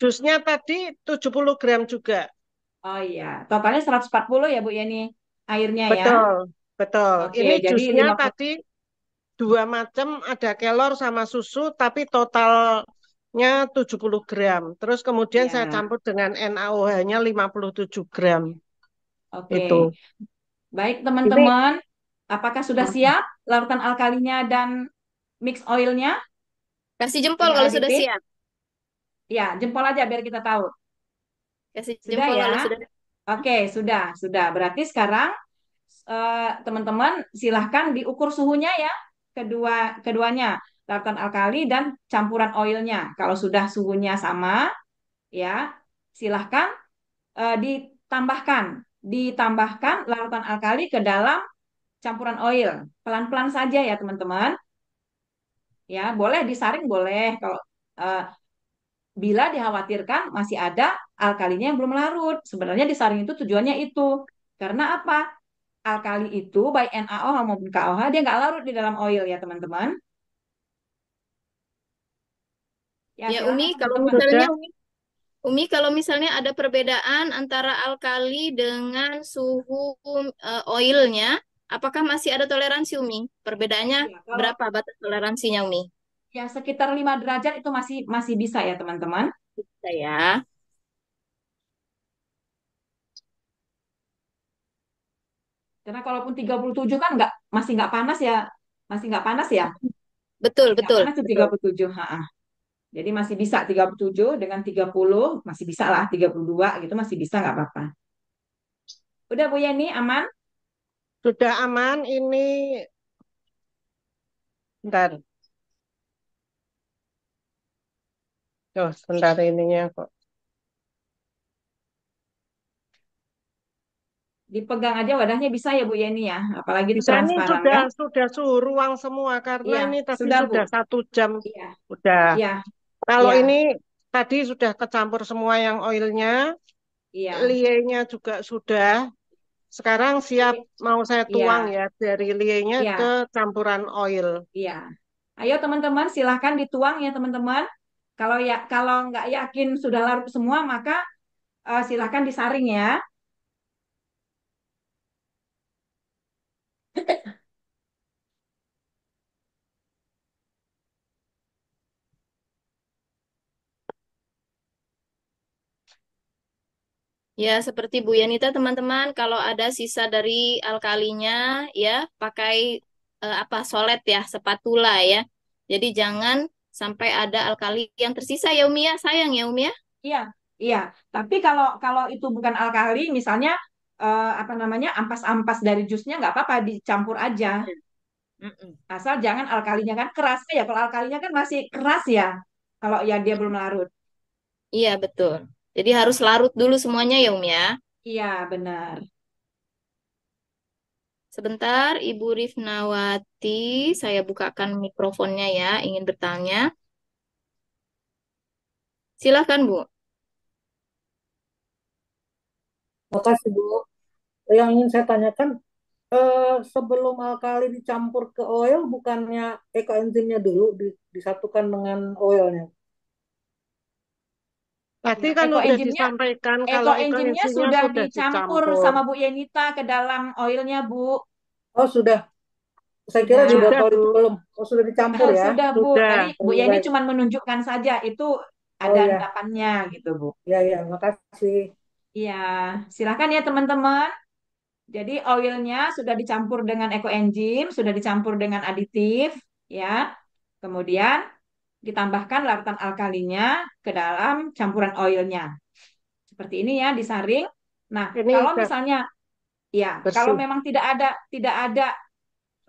jusnya tadi 70 gram juga. Oh iya. Totalnya 140 ya Bu Yeni airnya ya. Betul, betul. Oke, Ini jadi jusnya 50. tadi 2 macam, ada kelor sama susu, tapi totalnya 70 gram. Terus kemudian saya Ya. campur dengan NaOH-nya 57 gram. Itu. Oke. Baik Ini teman-teman, apakah sudah mm, siap larutan alkalinya dan mix oilnya? Kasih jempol Tinggal kalau sudah aditip. siap. Ya, jempol aja biar kita tahu. Kasih Sudah jempol ya? kalau sudah. Oke, sudah, sudah. Berarti sekarang teman-teman silahkan diukur suhunya ya, keduanya, larutan alkali dan campuran oilnya. Kalau sudah suhunya sama, ya silahkan ditambahkan larutan alkali ke dalam campuran oil. Pelan-pelan saja ya teman-teman. Ya, boleh disaring boleh kalau eh, bila dikhawatirkan masih ada alkalinya yang belum larut. Sebenarnya disaring itu tujuannya itu. Karena apa? Alkali itu baik NaOH maupun KOH dia nggak larut di dalam oil ya teman-teman. Ya Ya Umi, silakan kalau teman-teman. misalnya sudah. Umi, kalau misalnya ada perbedaan antara alkali dengan suhu oilnya, apakah masih ada toleransi Umi? Perbedaannya Ya kalau berapa batas toleransinya Umi? ya sekitar 5 derajat itu masih masih bisa ya teman-teman. Saya. Karena kalaupun 37 kan nggak masih nggak panas ya, masih nggak panas ya, Betul, masih nggak betul, panas tuh betul. 37. Ha. Jadi masih bisa 37 dengan 30 masih bisa lah 32 gitu masih bisa nggak apa-apa. Udah Bu Yeni aman? Sudah aman ini. Bentar. Oh, sebentar ininya kok. Dipegang aja wadahnya bisa ya Bu Yeni ya, apalagi itu Bisa, ini transparan sudah kan? suhu ruang semua karena Iya, ini tadi sudah Bu. sudah 1 jam. Iya, Udah. iya, Kalau iya, ini tadi sudah kecampur semua yang oilnya, iya. lienya juga sudah. Sekarang siap mau saya tuang Iya, ya dari lienya ke iya, campuran oil. iya. Ayo teman-teman silahkan dituang ya teman-teman. Kalau nggak yakin sudah larut semua maka silahkan disaring ya. Ya, seperti Bu Yanita, teman-teman, kalau ada sisa dari alkalinya, ya, pakai apa solet ya, spatula ya. Jadi jangan sampai ada alkali yang tersisa ya Umi ya. Sayang ya Umi ya. Iya, iya. Tapi kalau kalau itu bukan alkali, misalnya apa namanya ampas-ampas dari jusnya nggak apa-apa, dicampur aja. Mm-mm. Asal jangan alkalinya kan keras ya. Kalau alkalinya kan masih keras ya. Kalau ya dia belum larut. Iya betul. Jadi harus larut dulu semuanya ya Umi ya. Iya, benar. Sebentar, Ibu Rifnawati, saya bukakan mikrofonnya ya, ingin bertanya. Silakan Bu. Makasih Bu. Yang ingin saya tanyakan, sebelum alkali dicampur ke oil, bukannya ekoenzimnya dulu disatukan dengan oilnya? Tadi Ya, kan udah disampaikan kalau ekoenzimnya ekoenzimnya sudah sudah dicampur dicampur. sama Bu Yenita ke dalam oilnya, Bu. Oh sudah, saya kira di Sudah. Sudah, botol itu Bu. belum. Oh sudah dicampur ya? Sudah, Bu. Tadi Sudah. Bu Oh, iya, Yeni baik. cuma menunjukkan saja itu Oh ada ya, endapannya gitu, Bu. ya ya, makasih. Iya, silakan ya teman-teman. Jadi oilnya sudah dicampur dengan ekoenzim, sudah dicampur dengan aditif, ya. Kemudian ditambahkan larutan alkalinya ke dalam campuran oilnya. Seperti ini ya, disaring. Nah, Ini kalau udah misalnya ya, kalau bersih. memang tidak ada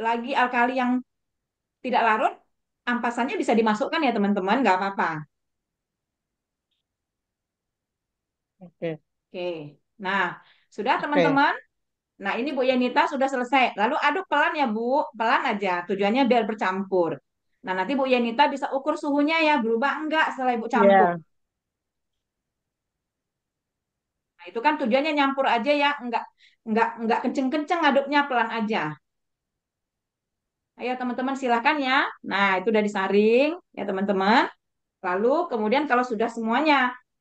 lagi alkali yang tidak larut, ampasannya bisa dimasukkan ya teman-teman, nggak apa-apa. Oke, Oke. Nah, sudah oke. teman-teman. Nah, ini Bu Yanita sudah selesai. Lalu aduk pelan ya, Bu. Pelan aja. Tujuannya biar bercampur. Nah, nanti Bu Yanita bisa ukur suhunya ya, berubah enggak setelah Ibu campur. Ya, Nah, itu kan tujuannya nyampur aja ya, enggak kenceng-kenceng aduknya, pelan aja. Ayo teman-teman silakan ya. Nah, itu udah disaring ya teman-teman. Lalu kemudian kalau sudah semuanya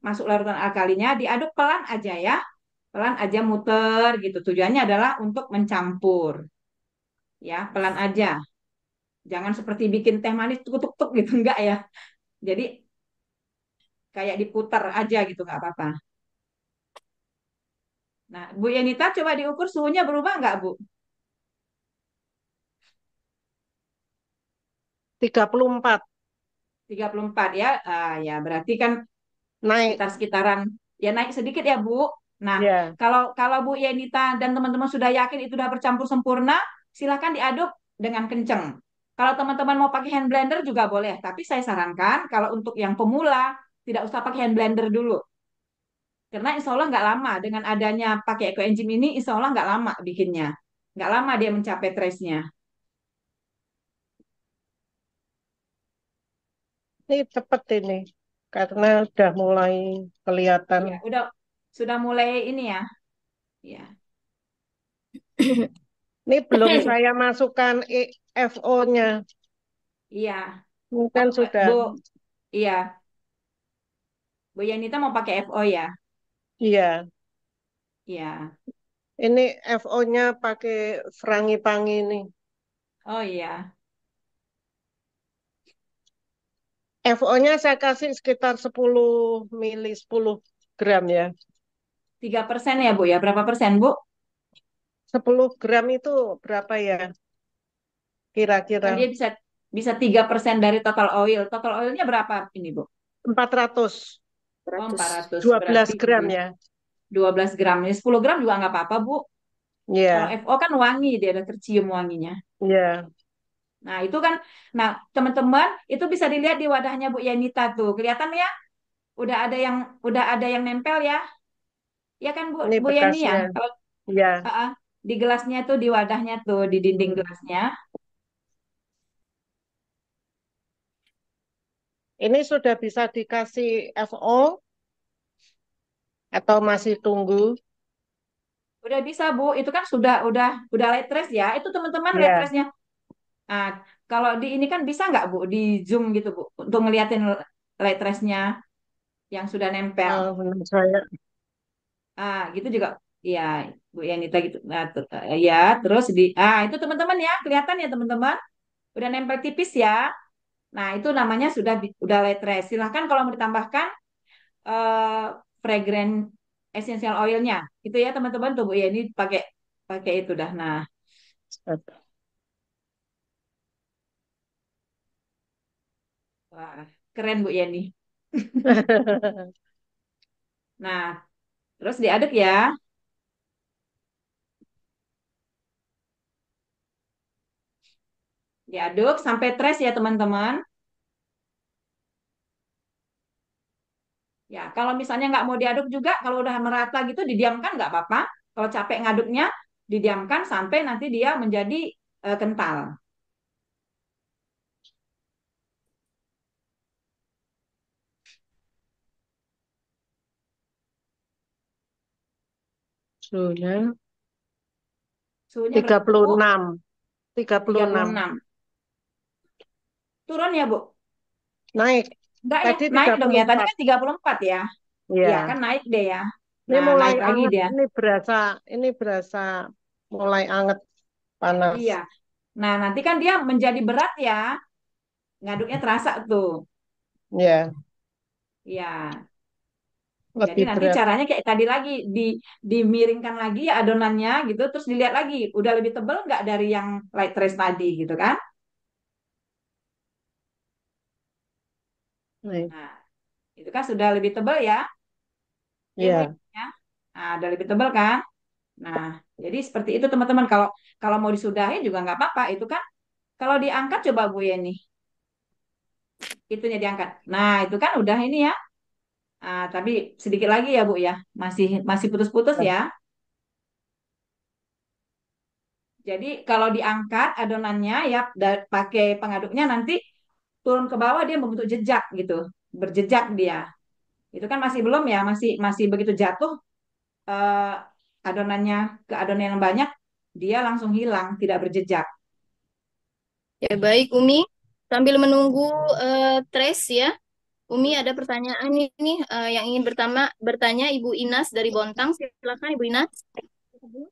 masuk larutan alkalinya, diaduk pelan aja ya. Pelan aja muter gitu. Tujuannya adalah untuk mencampur. Ya, pelan aja. Jangan seperti bikin teh manis tuk-tuk-tuk gitu, enggak ya. Jadi kayak diputar aja gitu, nggak apa-apa. Nah, Bu Yanita coba diukur suhunya berubah nggak, Bu? 34 34 ya. Ah, ya, berarti kan naik. sekitar-sekitaran ya naik sedikit ya, Bu. Nah, Ya, kalau kalau Bu Yanita dan teman-teman sudah yakin itu sudah bercampur sempurna, silakan diaduk dengan kenceng. Kalau teman-teman mau pakai hand blender juga boleh, tapi saya sarankan kalau untuk yang pemula tidak usah pakai hand blender dulu. Karena insya Allah nggak lama dengan adanya pakai ekoenzim ini, insya Allah nggak lama bikinnya. Nggak lama dia mencapai trace-nya. ini cepet ini. Karena udah mulai kelihatan. Ya, udah sudah mulai ini ya. Ya, Ini belum saya masukkan FO-nya. iya. Ini Oh, kan sudah, Bu, iya. Bu Yanita mau pakai FO ya? iya. Iya. Ini FO-nya pakai Frangipangi ini. Oh iya. FO-nya saya kasih sekitar 10 mili, 10 gram ya. 3% ya, Bu ya. Berapa persen, Bu? 10 gram itu berapa ya? Kan Kira-kira dia bisa bisa 3% dari total oil. Total oilnya berapa ini, Bu? 400, Oh, 100. 400. 12 Berarti gram ya. 12 gram. Ini 10 gram juga nggak apa-apa, Bu. Kalau Iya, FO kan wangi, dia ada tercium wanginya. iya. Nah, itu kan, nah teman-teman, itu bisa dilihat di wadahnya Bu Yanita tuh. Kelihatan ya? Udah ada yang udah ada yang nempel ya? Ya kan Bu, Ini Bu Yani ya? bekasnya. Kalau Iya. di gelasnya tuh, di wadahnya tuh, di dinding Hmm. gelasnya. Ini sudah bisa dikasih FO atau masih tunggu? Udah bisa Bu, itu kan sudah light trace ya. Itu teman-teman light Iya. trace-nya. Nah, kalau di ini kan bisa nggak Bu, di zoom gitu Bu, untuk ngeliatin light trace-nya yang sudah nempel. Menurut saya. Gitu juga. Iya, Bu Yanita gitu. Nah, ya, terus itu teman-teman ya, kelihatan ya teman-teman. Udah nempel tipis ya. Nah, itu namanya udah light trace. Silahkan kalau mau ditambahkan eh fragrant essential oilnya. Itu ya teman-teman tuh Bu ya ini pakai pakai itu dah. Nah, Wah, keren Bu Yeni. Nah, terus diaduk ya. Diaduk sampai tres ya teman-teman. Ya, kalau misalnya nggak mau diaduk juga, kalau udah merata gitu didiamkan nggak apa-apa. Kalau capek ngaduknya, didiamkan sampai nanti dia menjadi kental. Suhunya Suhunya tiga berapa puluh Bu? enam, tiga puluh Tiga puluh enam. enam. Turun ya Bu? Naik. Enggak ya, Tadi naik dong ya. Tadi 34. kan 34 ya. Iya Ya. kan naik deh ya. Ini Nah, mulai naik lagi anget. dia. Ini berasa mulai anget panas. Iya. Nah, nanti kan dia menjadi berat ya. Ngaduknya terasa tuh. Ya, Iya. Jadi lebih nanti berat. caranya kayak tadi lagi dimiringkan lagi ya adonannya gitu, terus dilihat lagi udah lebih tebal nggak dari yang light rice tadi gitu kan? Nih. Nah, itu kan sudah lebih tebal ya, ya Bu Ya. ya. Nah, udah lebih tebal kan? Nah, jadi seperti itu teman-teman. Kalau kalau mau disudahin juga nggak apa-apa. Itu kan kalau diangkat coba Bu ya nih, itunya diangkat. Nah, itu kan udah ini ya. Ah, tapi sedikit lagi ya Bu ya, masih masih putus-putus ya. Jadi kalau diangkat adonannya ya pakai pengaduknya nanti turun ke bawah dia membentuk jejak gitu, berjejak dia. Itu kan masih belum ya, masih masih begitu jatuh eh, adonannya ke adonan yang banyak dia langsung hilang, tidak berjejak. Ya baik Umi, sambil menunggu Trace ya. Umi ada pertanyaan ini yang ingin bertanya Ibu Inas dari Bontang. Silakan Ibu Inas. Bu,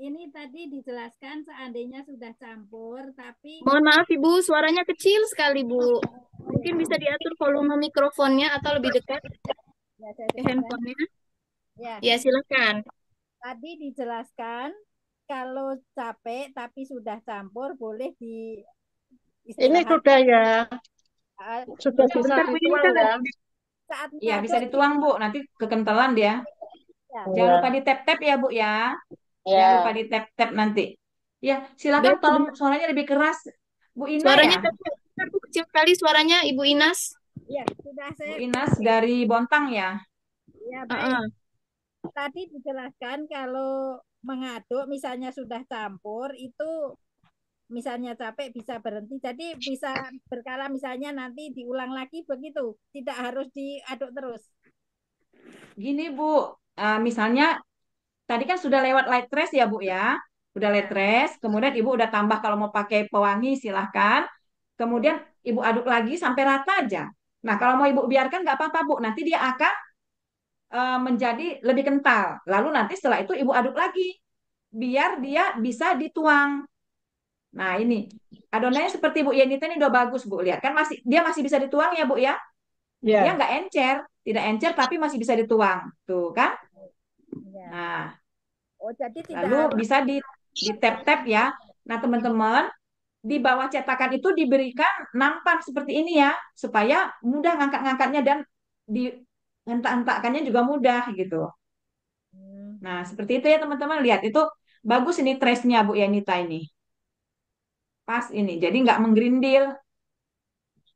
ini tadi dijelaskan seandainya sudah campur, tapi Mohon maaf Ibu, suaranya kecil sekali Bu. oh ya, Mungkin bisa diatur volume mikrofonnya atau lebih dekat ya saya ke dekatkan. handphonenya. Ya, Ya silakan. tadi dijelaskan kalau capek tapi sudah campur boleh di Ini istirahat sudah ya. Sudah tidak bisa Sebentar Bu dituang Intan. ya. saat Iya bisa mengaduk dituang Bu, nanti kekentalan dia. ya. Jangan lupa Ya. di tap-tap ya Bu ya, jangan lupa Ya. di tap-tap nanti. Ya silakan Baik, tolong sebentar. suaranya lebih keras, Bu Ina ya, Suaranya tadi Bu, kecil sekali suaranya Ibu Inas. Ya, sudah Bu saya Inas ulangi. dari Bontang ya. Ya, baik. Heeh. Tadi dijelaskan kalau mengaduk misalnya sudah campur itu misalnya capek bisa berhenti. Jadi bisa berkala misalnya nanti diulang lagi begitu. Tidak harus diaduk terus. Gini Bu, misalnya tadi kan sudah lewat light rest ya Bu ya, udah light Ya, rest, kemudian Ibu udah tambah kalau mau pakai pewangi silahkan, kemudian ya. Ibu aduk lagi sampai rata aja. Nah kalau mau Ibu biarkan nggak apa-apa Bu, nanti dia akan menjadi lebih kental. Lalu nanti setelah itu Ibu aduk lagi, biar dia bisa dituang. Nah ini adonannya seperti Bu Yenita ini udah bagus Bu, lihat kan masih dia masih bisa dituang ya Bu ya, dia Ya. nggak encer, tidak encer tapi masih bisa dituang, tuh kan? Ya. Nah Oh, jadi tidak lalu harus bisa di tap-tap ya. Nah, teman-teman, di bawah cetakan itu diberikan nampan seperti ini ya, supaya mudah ngangkat-ngangkatnya dan di hentak-hentakannya juga mudah gitu. Hmm. Nah, seperti itu ya teman-teman. Lihat, itu bagus ini trace-nya Bu Yanita ini. Pas ini, jadi nggak menggerindil.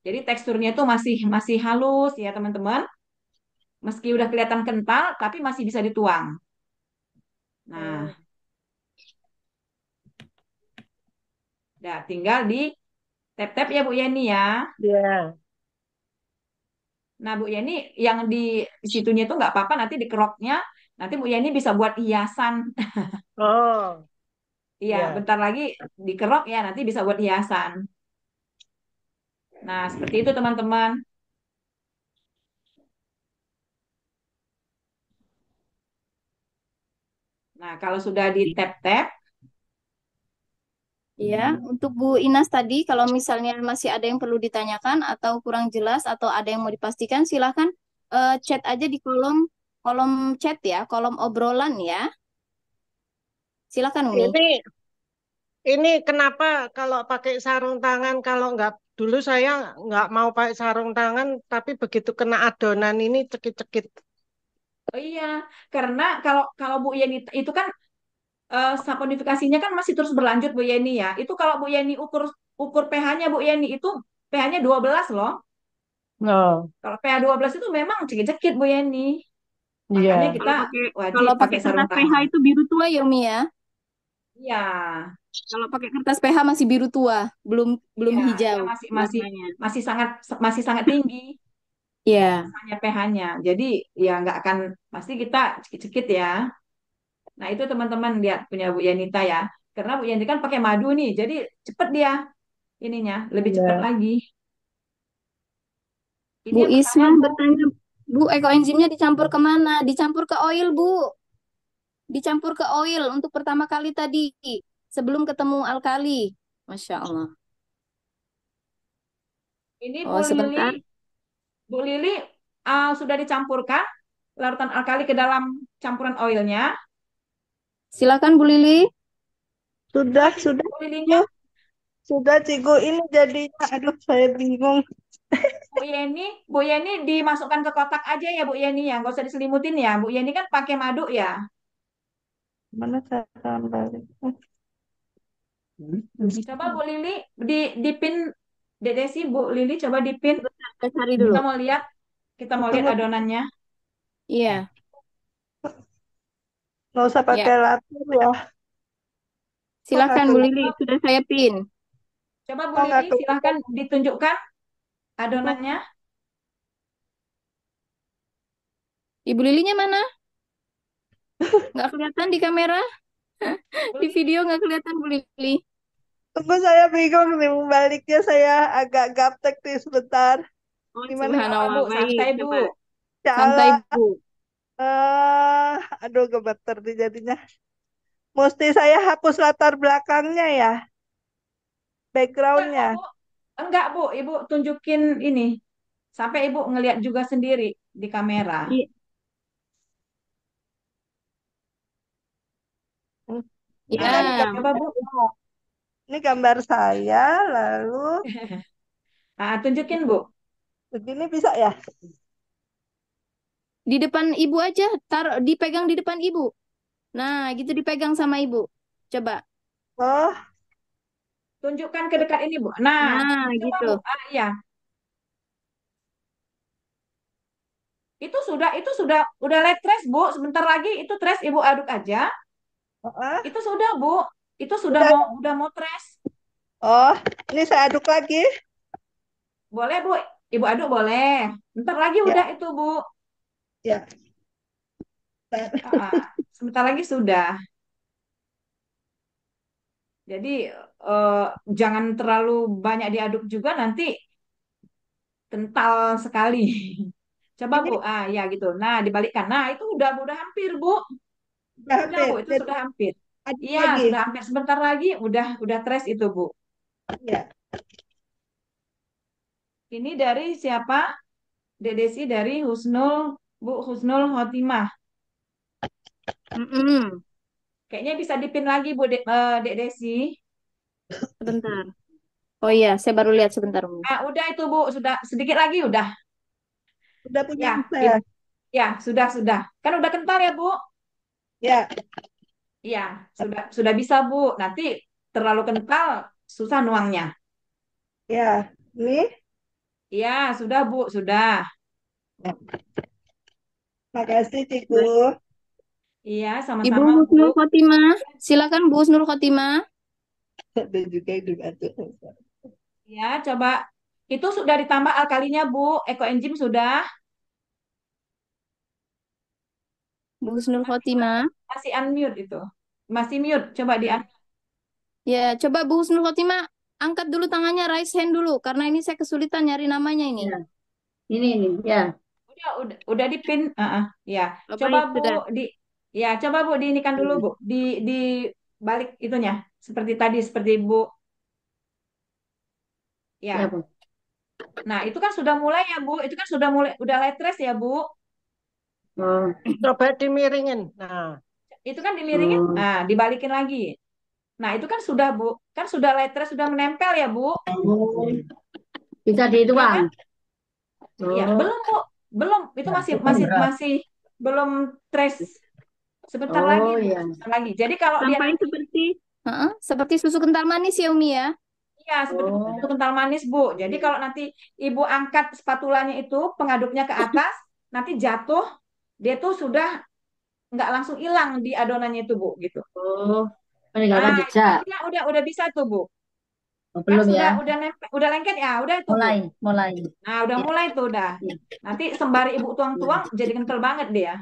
Jadi teksturnya itu masih masih halus ya teman-teman. Meski udah kelihatan kental, tapi masih bisa dituang. Oh, Nah, udah tinggal di tap-tap ya Bu Yani ya. Ya. Nah, Bu Yani yang di situnya itu nggak apa-apa nanti dikeroknya. Nanti Bu Yani bisa buat hiasan. Oh, Iya, ya. bentar lagi dikerok ya nanti bisa buat hiasan. Nah, seperti itu teman-teman. Nah, kalau sudah di tap-tap, Ya, untuk Bu Inas tadi, kalau misalnya masih ada yang perlu ditanyakan atau kurang jelas atau ada yang mau dipastikan, silahkan chat aja di kolom kolom chat ya, kolom obrolan ya. Silakan Umi. Ini kenapa kalau pakai sarung tangan kalau Dulu saya nggak mau pakai sarung tangan, tapi begitu kena adonan ini cekit-cekit. Oh iya, karena kalau kalau Bu Yeni itu kan saponifikasinya kan masih terus berlanjut Bu Yeni ya. Itu kalau Bu Yeni ukur ukur pH-nya Bu Yeni itu pH-nya 12 loh. Oh, Kalau pH 12 itu memang cekit-cekit Bu Yeni. Makanya iya. kita wajib Kalau pakai pakai sarung kertas pH tangan. itu biru tua ya Umi ya. Iya, Kalau pakai kertas pH masih biru tua, belum belum iya, ya hijau masih masih warnanya. masih sangat tinggi Iya. misalnya pH-nya. Jadi ya nggak akan pasti kita cekit-cekit ya. Nah itu teman-teman lihat punya Bu Yanita ya. Karena Bu Yanita kan pakai madu nih, jadi cepet dia ininya lebih cepet Iya. lagi. Ini Bu yang Isma pertama Bu. bertanya, Bu, ekoenzimnya dicampur kemana? Dicampur ke oil, Bu. Dicampur ke oil untuk pertama kali tadi, sebelum ketemu alkali. Masya Allah. Ini Oh, sebentar. Bu Lili sudah dicampurkan larutan alkali ke dalam campuran oilnya. Silakan Bu Lili. Sudah Sudah, nih sudah, Bu Lilinya. Cigu. Sudah, Cigu. Ini jadinya, aduh, saya bingung. Bu Yeni dimasukkan ke kotak aja ya Bu Yeni ya, nggak usah diselimutin ya. Bu Yeni kan pakai madu ya. Mana cara balik? Coba Bu Lili dipin Desi Bu Lili coba dipin. Saya cari Kita dulu. mau lihat, kita mau lihat Tunggu, adonannya. Iya, nggak usah pakai ya. latur ya. Kok nggak Silakan Bu Lili, kelihatan? sudah saya pin. Coba Bu Kok nggak Lili kelihatan? silahkan ditunjukkan adonannya. Ibu Lilinya mana? Nggak kelihatan di kamera? Bu Di Lili, video nggak kelihatan Bu Lili. Tunggu, saya bingung nih. Baliknya saya agak gaptek nih sebentar. Oh, Gimana ya? apa subhanallah. Bu? Baik, Santai Bu. coba. Ya Santai, Allah. Bu. Aduh, gemeter nih jadinya. Mesti saya hapus latar belakangnya ya, Enggak kok backgroundnya. Bu. Enggak Bu, Ibu tunjukin ini. Sampai Ibu ngelihat juga sendiri di kamera. I- Hmm, Ini Ah, kan Ya, coba Bu. ini gambar saya, lalu Tunjukin Bu. begini bisa ya? di depan Ibu aja, taruh dipegang di depan Ibu. Nah, gitu dipegang sama Ibu. Coba. Oh, Tunjukkan ke dekat ini Bu. Nah, Nah, coba gitu. Bu. Iya. Itu sudah udah light trace Bu. Sebentar lagi itu trace Ibu aduk aja. ah, Itu sudah Bu. Itu sudah udah. mau trace. Oh, ini saya aduk lagi. Boleh Bu. Ibu aduk boleh. Bentar lagi Ya, udah itu Bu. ya. Ah, sebentar lagi sudah. Jadi eh, jangan terlalu banyak diaduk juga nanti kental sekali. Coba Ini Bu. Ya gitu. Nah, dibalikkan. Nah, itu udah hampir Bu. udah Udah hampir. Bu, itu Jadi sudah hampir. aduk Iya, lagi. sudah hampir sebentar lagi udah trace itu Bu. Ya. Ini dari siapa? Dek Desi dari Bu Husnul Khotimah. Mm-mm. Kayaknya bisa dipin lagi Bu Dek Desi. Sebentar. Oh iya, saya baru lihat sebentar. Bu. Udah itu Bu, sudah sedikit lagi udah. Udah punya Ya, saya. ya sudah. Kan udah kental ya Bu? Ya, Iya, sudah bisa Bu. Nanti terlalu kental susah nuangnya. ya. Ini, Iya, sudah Bu, sudah. makasih Ciku. Baik. Iya, Ibu sama-sama Bu. Husnul Khotimah. Silakan Bu Husnul Khotimah. Ada juga yang dibantu. Ya, coba itu sudah ditambah alkalinya Bu. Ekoenzim sudah. Bu Husnul Masih Khotimah. masih unmute itu. Masih mute. Coba di Ya, coba Bu Husnul Khotimah angkat dulu tangannya, raise hand dulu, karena ini saya kesulitan nyari namanya ini. Ya, ini ya. udah dipin. Ya. Oh, Coba baik, Bu sudah. di ya coba Bu diinikan dulu Bu. Di balik itunya seperti tadi seperti Bu. Ya, Ya. Bu. Nah, itu kan sudah mulai ya Bu. Itu kan sudah mulai udah light trace ya Bu. Oh, Coba dimiringin. Nah, Itu kan dimiringin, oh. dibalikin lagi. Nah, itu kan sudah Bu. Kan sudah light trace sudah menempel ya Bu. Oh. Bisa Ya dituang. kan? Iya, Oh, belum Bu. Belum. Itu masih cukup masih berat. masih belum trace. Sebentar lagi, Oh Bu. ya. Sebentar lagi. Jadi kalau dia Sampai nanti, seperti seperti susu kental manis ya Umi ya. ya seperti itu Oh, kental manis, Bu. Jadi kalau nanti Ibu angkat spatulanya itu, pengaduknya ke atas, nanti jatuh, dia tuh sudah nggak langsung hilang di adonannya itu, Bu, gitu. oh, meninggalkan Nah, itu jejak. udah bisa tuh, Bu. Oh, Kan belum ya? udah nempel, udah lengket ya, udah itu, Bu. Mulai, mulai. Nah, udah Ya, mulai tuh udah. ya, Nanti sembari Ibu tuang-tuang ya. jadi kental banget dia.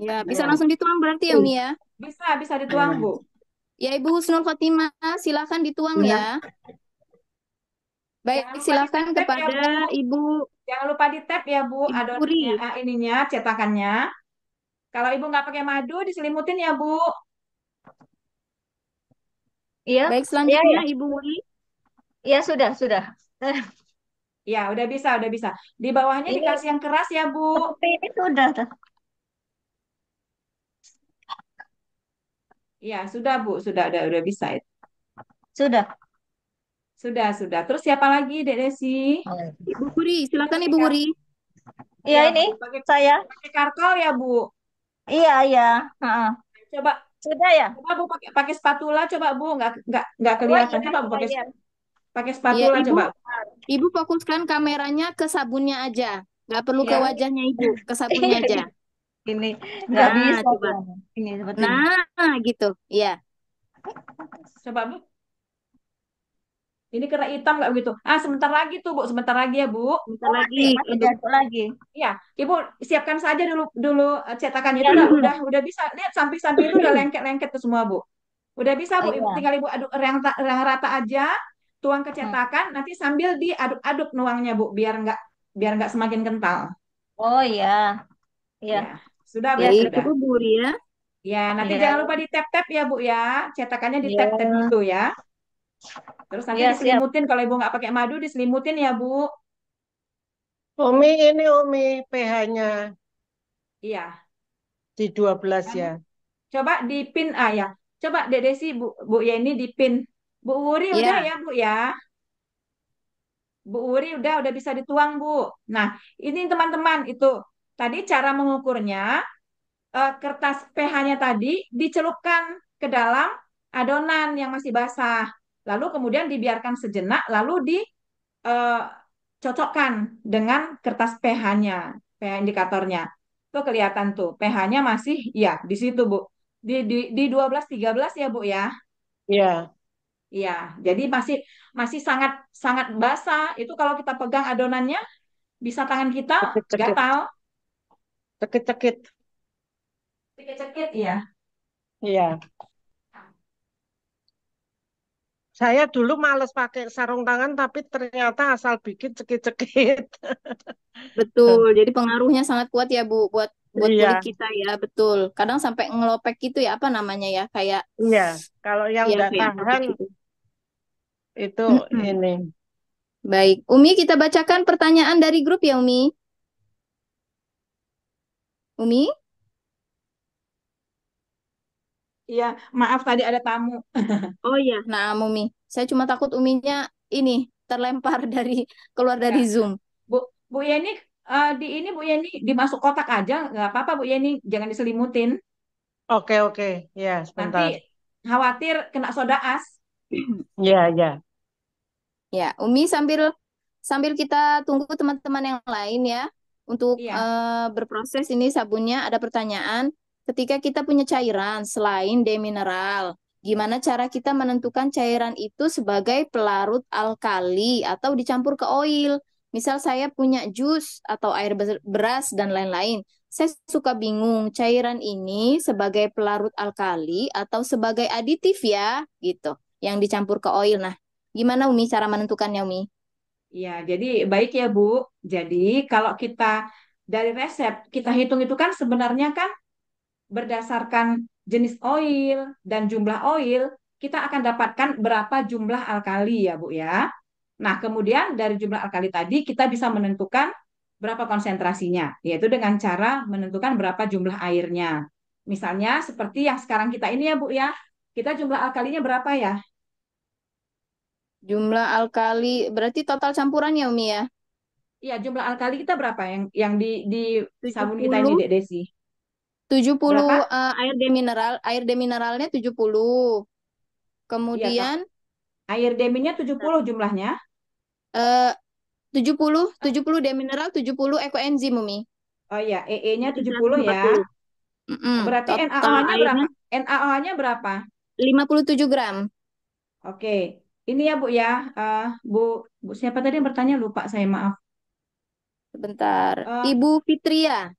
Ya, bisa Ya. langsung dituang berarti ya Umi ya. Bisa dituang, Bu. Ya Ibu Husnul Khotimah, silakan dituang Ya. ya. Baik, Jangan lupa di silakan tap-tap ya, kepada Bu. Ibu Jangan lupa di tap ya, Bu, Ibu Puri. adonannya, ininya, cetakannya. Kalau Ibu nggak pakai madu, diselimutin ya, Bu. Iya, Baik, iya, selanjutnya iya. Ibu Wuri. Iya, sudah, sudah. Ya, udah bisa, udah bisa. Di bawahnya Ini dikasih yang keras ya, Bu. seperti ini sudah. Ya, sudah, Bu. Udah bisa itu. Sudah. Sudah. Terus siapa lagi, Dek Desi? Ibu Puri, Itu silakan pakai Ibu Wuri. Iya, ya, ini pakai saya. pakai karkol ya, Bu. Iya, iya. Heeh. Coba Sudah ya? coba Bu pakai pakai spatula coba Bu, nggak Oh kelihatan. iya, Coba Bu iya, pakai iya. pakai Ya, spatula Ibu, coba. Ibu fokuskan kameranya ke sabunnya aja. Nggak perlu ke Ya. wajahnya Ibu, ke sabunnya aja. Ini nggak Nah, bisa. coba. Ini seperti ini. Nah, gitu. Ya, Coba Bu. Ini kena hitam nggak begitu? Ah, sebentar lagi tuh Bu, sebentar lagi ya Bu. bentar Oh, lagi. masih jatuh lagi. Iya, Ibu siapkan saja dulu dulu cetakannya itu Iya, udah bisa. Lihat samping-samping itu udah lengket-lengket tuh semua Bu. Udah bisa Bu, Ibu iya. tinggal Ibu aduk yang rata aja, tuang ke Hmm. cetakan, nanti sambil diaduk-aduk nuangnya Bu, biar nggak semakin kental. Oh iya, iya, Ya, sudah Bu, iya Baik, sudah. sudah. cukup Bu Wuri ya. Ya, nanti Iya, jangan lupa di tap-tap ya Bu ya. Cetakannya di tap-tap iya, gitu ya. Terus nanti iya siap. diselimutin, kalau Ibu nggak pakai madu diselimutin ya Bu. Umi ini Umi pH-nya Iya. di 12 Kamu ya. coba dipin ya. Coba Dek Desi Bu ya ini dipin. Bu Wuri udah Ya, ya Bu ya. Bu Wuri udah bisa dituang Bu. Nah, ini teman-teman itu tadi cara mengukurnya, kertas pH-nya tadi dicelupkan ke dalam adonan yang masih basah. Lalu kemudian dibiarkan sejenak, lalu dicocokkan dengan kertas pH-nya, pH indikatornya. Tuh kelihatan tuh, pH-nya masih ya di situ Bu. Di 12 13 ya Bu ya. Ya, Iya, jadi masih masih sangat sangat basah. Itu kalau kita pegang adonannya bisa tangan kita cekit-cekit. gatal, Cekit-cekit. cekit-cekit ya. Iya. Saya dulu males pakai sarung tangan tapi ternyata asal bikin cekit-cekit. betul. Jadi pengaruhnya sangat kuat ya Bu buat buat kulit Iya, kita ya, betul. Kadang sampai ngelopek gitu ya, apa namanya ya? Kayak iya. Kalau yang ya nggak kayak ngelopek tahan gitu. itu Mm-mm. ini. Baik, Umi kita bacakan pertanyaan dari grup ya Umi. Umi? Iya, maaf tadi ada tamu. Oh iya, nah Umi. Saya cuma takut Uminya ini terlempar dari keluar dari Enggak. Zoom. Bu Bu Yeni di ini Bu Yeni dimasuk kotak aja nggak apa-apa Bu Yeni, jangan diselimutin. Oke, oke. Ya, Nanti sebentar. khawatir kena soda as. Ya, ya. Ya, Umi sambil sambil kita tunggu teman-teman yang lain ya untuk Iya. berproses ini sabunnya. Ada pertanyaan, ketika kita punya cairan selain demineral, gimana cara kita menentukan cairan itu sebagai pelarut alkali atau dicampur ke oil? Misal saya punya jus atau air beras dan lain-lain. Saya suka bingung cairan ini sebagai pelarut alkali atau sebagai aditif ya, gitu, yang dicampur ke oil. Nah, gimana Umi cara menentukannya Umi? Iya, jadi baik ya Bu. Jadi kalau kita dari resep kita hitung itu kan sebenarnya kan berdasarkan jenis oil dan jumlah oil, kita akan dapatkan berapa jumlah alkali ya Bu ya. Nah, kemudian dari jumlah alkali tadi kita bisa menentukan berapa konsentrasinya, yaitu dengan cara menentukan berapa jumlah airnya. Misalnya seperti yang sekarang kita ini ya Bu ya, kita jumlah alkalinya berapa ya? Jumlah alkali berarti total campurannya Umi ya. Iya, jumlah alkali kita berapa yang di tujuh sabun kita ini, puluh Dek Desi? 70 Berapa? air demineralnya 70. Iya, Kak. Kemudian Air deminnya 70 jumlahnya. eh 70 demineral 70 ekoenzim Umi. Oh iya, EE-nya Jadi 70 ya. 140. Mm-mm. Berarti Total NaOH-nya airnya berapa? NaOH-nya berapa? 57 gram. Oke. Ini ya, Bu ya. Eh, Bu, Bu siapa tadi yang bertanya? Lupa saya, maaf. Sebentar. Eh, Ibu Fitria.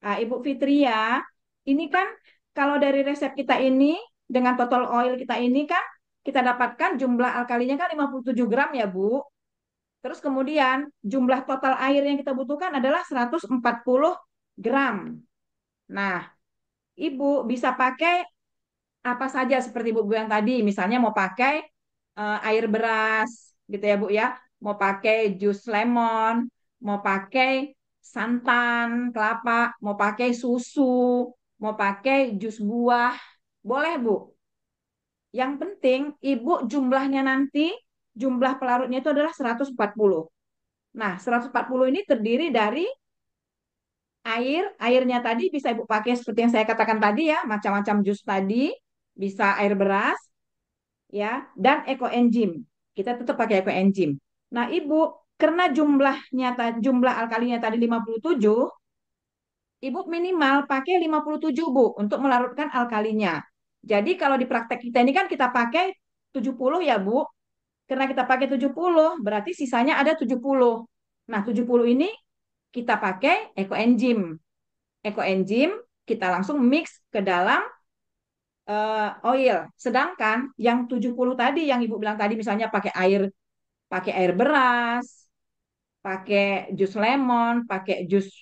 Ibu Fitria, ini kan kalau dari resep kita ini dengan total oil kita ini kan kita dapatkan jumlah alkalinya kan 57 gram ya, Bu. Terus kemudian jumlah total air yang kita butuhkan adalah 140 gram. Nah, Ibu bisa pakai apa saja seperti Ibu bilang tadi, misalnya mau pakai air beras gitu ya Bu ya, mau pakai jus lemon, mau pakai santan kelapa, mau pakai susu, mau pakai jus buah, boleh Bu. Yang penting Ibu jumlahnya nanti, jumlah pelarutnya itu adalah 140. Nah, 140 ini terdiri dari airnya tadi bisa Ibu pakai seperti yang saya katakan tadi ya, macam-macam jus tadi, bisa air beras, ya, dan ekoenzim. Kita tetap pakai ekoenzim. Nah, Ibu, karena jumlah alkalinya tadi 57, Ibu minimal pakai 57 Bu untuk melarutkan alkalinya. Jadi kalau di praktek kita ini kan kita pakai 70 ya Bu. Karena kita pakai 70, berarti sisanya ada 70. Nah, 70 ini kita pakai ekoenzim. Ekoenzim kita langsung mix ke dalam oil. Sedangkan yang 70 tadi yang Ibu bilang tadi misalnya pakai air beras, pakai jus lemon, pakai jus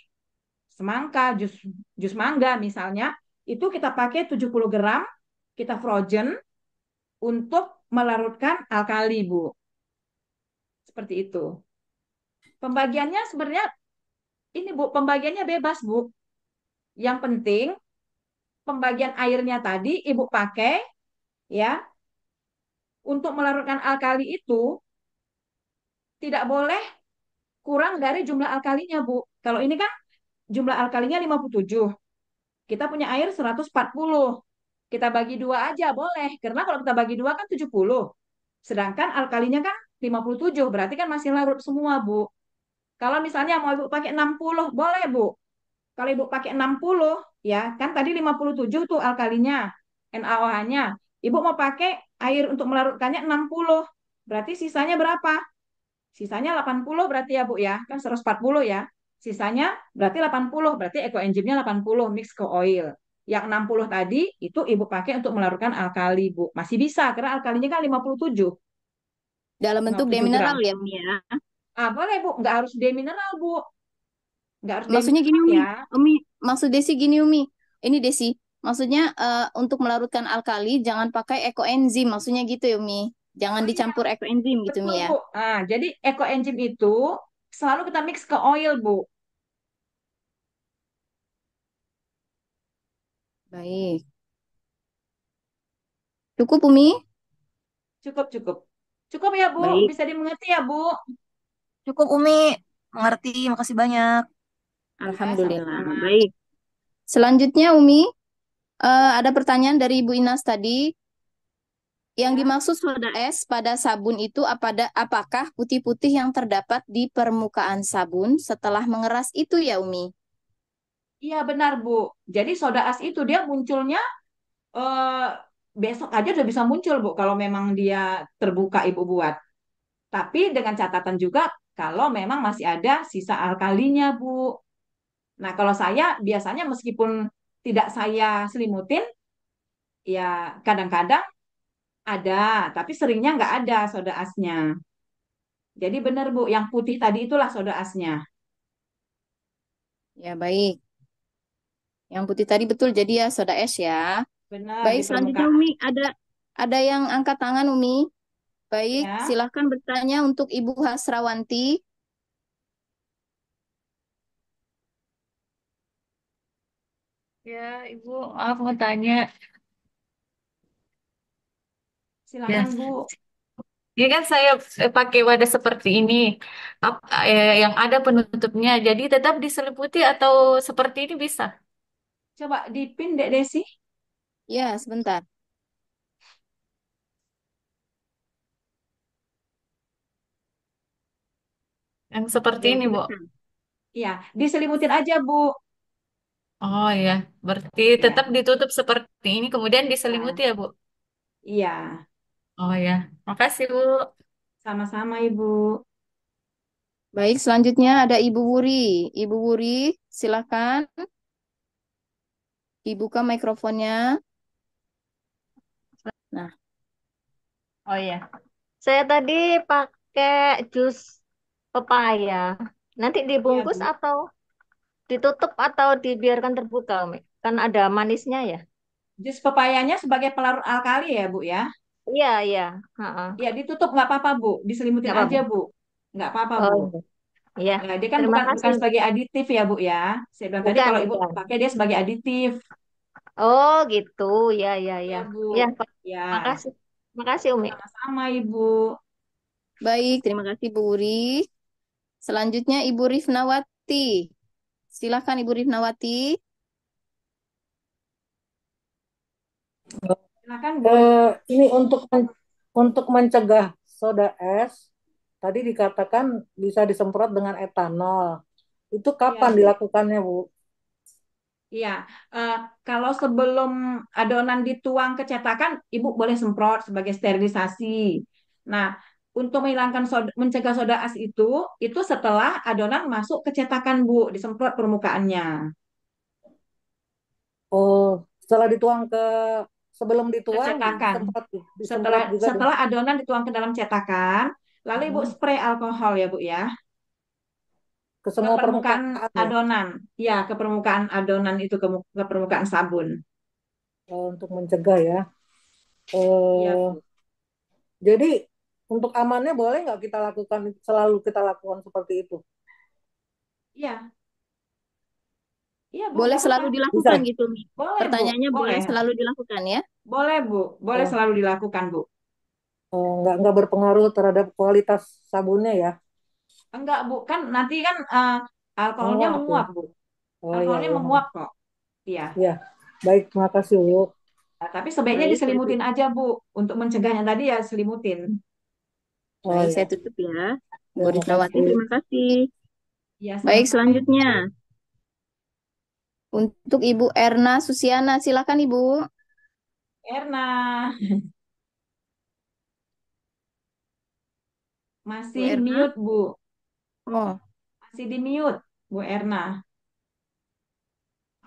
semangka, jus mangga misalnya, itu kita pakai 70 gram, kita frozen untuk melarutkan alkali, Bu. Seperti itu. Pembagiannya sebenarnya ini, Bu, pembagiannya bebas, Bu. Yang penting pembagian airnya tadi Ibu pakai ya untuk melarutkan alkali itu tidak boleh kurang dari jumlah alkalinya, Bu. Kalau ini kan jumlah alkalinya 57. Kita punya air 140. Kita bagi dua aja boleh. Karena kalau kita bagi dua kan 70. Sedangkan alkalinya kan 57. Berarti kan masih larut semua, Bu. Kalau misalnya mau Ibu pakai 60, boleh, Bu. Kalau Ibu pakai 60, ya kan tadi 57 tuh alkalinya, NaOH-nya. Ibu mau pakai air untuk melarutkannya 60. Berarti sisanya berapa? Sisanya 80 berarti ya Bu ya. Kan 140 ya. Sisanya berarti 80. Berarti ekoenzimnya 80 mix ke oil. Yang 60 tadi itu Ibu pakai untuk melarutkan alkali, Bu. Masih bisa karena alkalinya kan 57. Dalam bentuk 57 gram. demineral ya Umi ya. Boleh Bu. Nggak harus demineral, Bu. Nggak harus Maksudnya gini demineral Umi. ya. Umi, maksud Desi gini Umi. Ini Desi. Maksudnya untuk melarutkan alkali jangan pakai ekoenzim. Maksudnya gitu ya Umi. Jangan Oh iya, dicampur ekoenzim gitu betul Umi ya. Bu. Jadi ekoenzim itu selalu kita mix ke oil, Bu. Baik. Cukup Umi? Cukup, cukup. Cukup ya, Bu. Baik. Bisa dimengerti ya, Bu. Cukup Umi, mengerti. Makasih banyak. Ya, Alhamdulillah. sama-sama. Baik. Selanjutnya Umi, ada pertanyaan dari Ibu Inas tadi. Yang Ya. dimaksud soda es pada sabun itu apakah putih-putih yang terdapat di permukaan sabun setelah mengeras itu ya Umi? Iya, benar, Bu. Jadi soda as itu dia munculnya eh, besok aja udah bisa muncul, Bu, kalau memang dia terbuka Ibu buat. Tapi dengan catatan juga kalau memang masih ada sisa alkalinya, Bu. Nah, kalau saya biasanya meskipun tidak saya selimutin, ya kadang-kadang ada, tapi seringnya nggak ada soda asnya. Jadi benar Bu, yang putih tadi itulah soda asnya. Ya baik. Yang putih tadi betul jadi ya soda es ya. Benar Baik, di selanjutnya permukaan. Umi ada yang angkat tangan Umi. Baik, Ya, silahkan bertanya untuk Ibu Hasrawanti. Ya, Ibu, maaf mau tanya. silakan Ya, Bu. Ini kan saya pakai wadah seperti ini, yang ada penutupnya. Jadi tetap diselimuti atau seperti ini bisa? Coba dipin Dek Desi. Ya, sebentar. Yang seperti Ya, ini, Bu. silakan. Iya, diselimutin aja Bu. Oh ya, berarti tetap Ya, ditutup seperti ini, kemudian diselimuti ya, ya, Bu. iya. Oh ya, makasih, Bu. Sama-sama Ibu. Baik, selanjutnya ada Ibu Wuri. Ibu Wuri, silakan dibuka mikrofonnya. Nah, Oh ya. Saya tadi pakai jus pepaya. Nanti Iya dibungkus Bu. atau ditutup atau dibiarkan terbuka, Umi? Kan ada manisnya ya. Jus pepayanya sebagai pelarut alkali ya Bu ya. Iya, iya. Heeh. Ya ditutup nggak apa-apa Bu. Diselimutin Nggak aja apa-apa. Bu. Nggak apa-apa Oh Bu. iya. Iya. Ya, dia kan Terima bukan kasih. bukan sebagai aditif ya Bu ya. Saya bilang tadi Bukan, kalau Ibu bukan. pakai dia sebagai aditif. Oh gitu. Ya, ya, ya. Ya Bu. Ya, Pak. Ya, Makasih. Makasih, Umi. sama-sama Ibu. baik, terima kasih Bu Wuri. Selanjutnya Ibu Rifnawati. Silakan Ibu Rifnawati. Silakan Bu. Ini untuk mencegah soda es, tadi dikatakan bisa disemprot dengan etanol. Itu Iya kapan Bu. dilakukannya, Bu? Iya, eh, kalau sebelum adonan dituang ke cetakan, Ibu boleh semprot sebagai sterilisasi. Nah, untuk menghilangkan mencegah soda as itu setelah adonan masuk ke cetakan, Bu, disemprot permukaannya. Oh, setelah sebelum Ke dituang cetakan. disemprot Setelah juga deh setelah adonan dituang ke dalam cetakan, lalu Ibu Mhm. spray alkohol ya, Bu ya, Ke ke semua permukaan permukaan ya, adonan. Ya, ke permukaan adonan itu ke permukaan sabun. untuk mencegah ya. Iya, Eh, Bu. jadi untuk amannya boleh nggak selalu kita lakukan seperti itu? Iya, iya, Bu, Boleh nggak apa-apa. selalu dilakukan Bisa? gitu, Mi. Boleh, Bu. Pertanyaannya boleh Boleh. selalu dilakukan ya? Boleh, Bu. Boleh Oh, selalu dilakukan, Bu. nggak berpengaruh terhadap kualitas sabunnya ya? Enggak, Bu. Kan nanti kan alkoholnya Menguap ya? menguap, Bu. Oh iya Alkoholnya iya. menguap kok. Iya. Ya, baik, terima kasih Bu. Nah, tapi sebaiknya Baik, diselimutin aja, Bu. Untuk mencegahnya tadi ya selimutin. Oh baik, saya ya, tutup ya. Bu terima Rifnawati, kasih. terima kasih. Iya, Baik, sama-sama, Ibu. selanjutnya untuk Ibu Erna Susiana, silakan Ibu. Erna, Bu masih Erna. mute, Bu. Oh, Masih di mute, Bu Erna.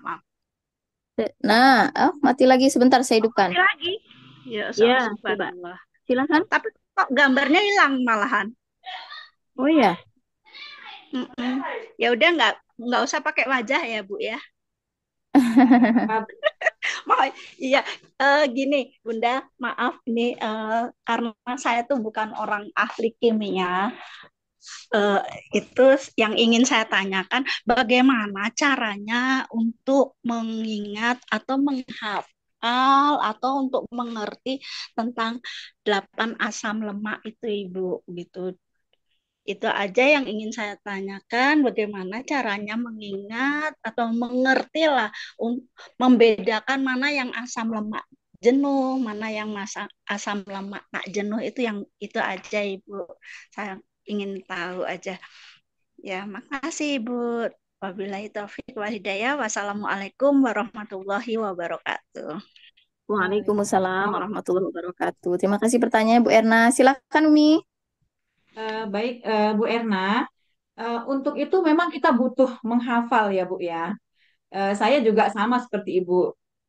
maaf. Nah, oh, mati lagi sebentar saya hidupkan. Mati lagi. Ya, Ya, coba. subhanallah. Silakan. Tapi kok gambarnya hilang malahan. Oh ya. Mm-mm. Ya udah nggak usah pakai wajah ya Bu ya. Ah, Mau iya gini Bunda, maaf ini karena saya tuh bukan orang ahli kimia. Eh, itu yang ingin saya tanyakan, bagaimana caranya untuk mengingat atau menghafal atau untuk mengerti tentang 8 asam lemak itu Ibu gitu. Itu aja yang ingin saya tanyakan, bagaimana caranya mengingat atau mengerti lah, membedakan mana yang asam lemak jenuh, mana yang asam lemak tak jenuh itu aja Ibu. Saya ingin tahu aja. Ya, makasih Ibu. Wabillahi taufiq wal hidayah. Wassalamualaikum warahmatullahi wabarakatuh. Waalaikumsalam Waalaikumsalam. warahmatullahi wabarakatuh. Terima kasih pertanyaan Bu Erna. Silakan Umi. Baik, Bu Erna. Untuk itu memang kita butuh menghafal ya, Bu ya. Saya juga sama seperti Ibu.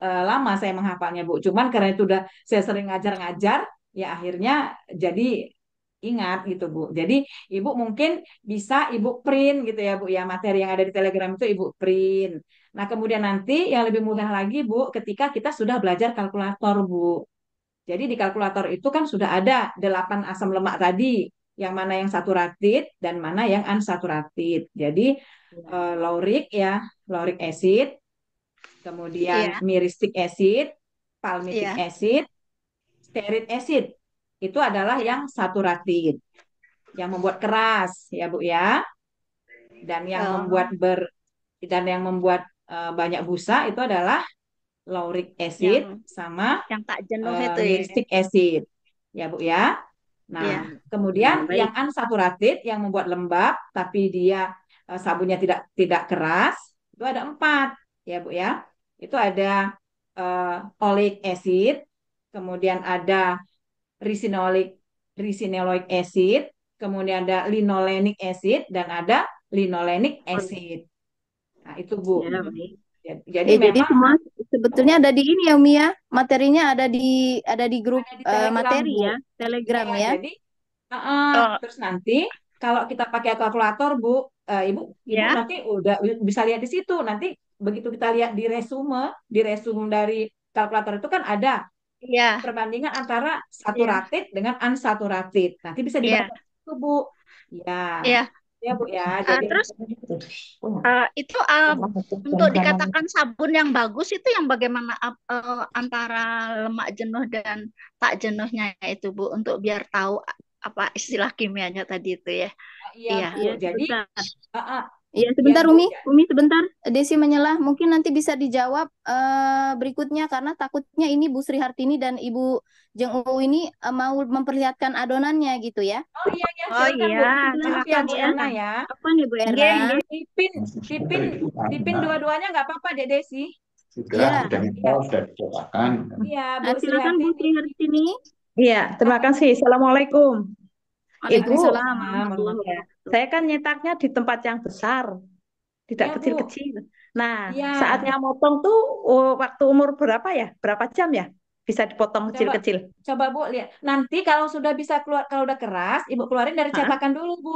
Lama saya menghafalnya, Bu. Cuman karena itu udah saya sering ngajar-ngajar, ya akhirnya jadi ingat gitu, Bu. Jadi Ibu mungkin bisa Ibu print gitu ya, Bu ya. Materi yang ada di Telegram itu Ibu print. Nah, kemudian nanti yang lebih mudah lagi, Bu, ketika kita sudah belajar kalkulator, Bu. Jadi di kalkulator itu kan sudah ada 8 asam lemak tadi, yang mana yang saturated dan mana yang unsaturated. Jadi laurik ya, lauric acid, kemudian Iya, myristic acid, palmitic iya, acid, stearic acid. itu adalah Ya. yang saturated, yang membuat keras ya Bu ya. Dan yang membuat Oh, banyak busa itu adalah lauric yang acid sama tak jenuh itu ya. myristic acid ya Bu ya. Iya. Nah, kemudian Baik. yang unsaturated yang membuat lembab tapi dia sabunnya tidak keras itu ada 4 ya Bu ya. Itu ada oleic acid, kemudian ada ricinoleic ricinoleic acid, kemudian ada linolenic acid dan ada linolenic acid. Nah, itu Bu. Ya, baik. Jadi Jadi memang semua sebetulnya ada di ini ya Umi ya. Materinya ada di grup ada di Telegram materi Bu. ya, Telegram Iya, ya. jadi Oh, terus nanti kalau kita pakai kalkulator Bu, Ibu ya. nanti udah bisa lihat di situ. Nanti begitu kita lihat di resume dari kalkulator itu kan ada Iya. perbandingan antara Iya. saturated dengan unsaturated. Nanti bisa Iya. dibaca itu Bu. Ya, Iya. ya Bu ya. Jadi Terus itu untuk dikatakan sabun yang bagus itu yang bagaimana antara lemak jenuh dan tak jenuhnya itu Bu untuk biar tahu apa istilah kimianya tadi itu ya. iya Iya. Bu. Iya, Jadi sebentar. uh, uh, Iya, iya sebentar Bu. Umi sebentar. Desi menyelah. Mungkin nanti bisa dijawab berikutnya karena takutnya ini Bu Sri Hartini dan Ibu Jeng Uu ini mau memperlihatkan adonannya gitu ya. Oh iya ya, Oh silakan iya, Bu. Maaf ya silakan Bu Erna silakan. ya. Apa nih Bu Erna? Nggih, nggih. Tipin, tipin, tipin dua-duanya nggak apa-apa Dek Desi. Ya, Iya, Bu Sri silakan Bu Hartini. Sri Hartini. Iya, terima kasih. Assalamualaikum. Ibu, Waalaikumsalam warahmatullahi Waalaikumsalam. ya, wabarakatuh. saya kan nyetaknya di tempat yang besar, tidak Iya, Bu. kecil-kecil. Nah, Iya. saatnya motong tuh waktu umur berapa ya? Berapa jam ya? Bisa dipotong Coba, kecil-kecil. coba Bu lihat. Nanti kalau sudah bisa keluar, kalau udah keras, Ibu keluarin dari Hah? cetakan dulu, Bu.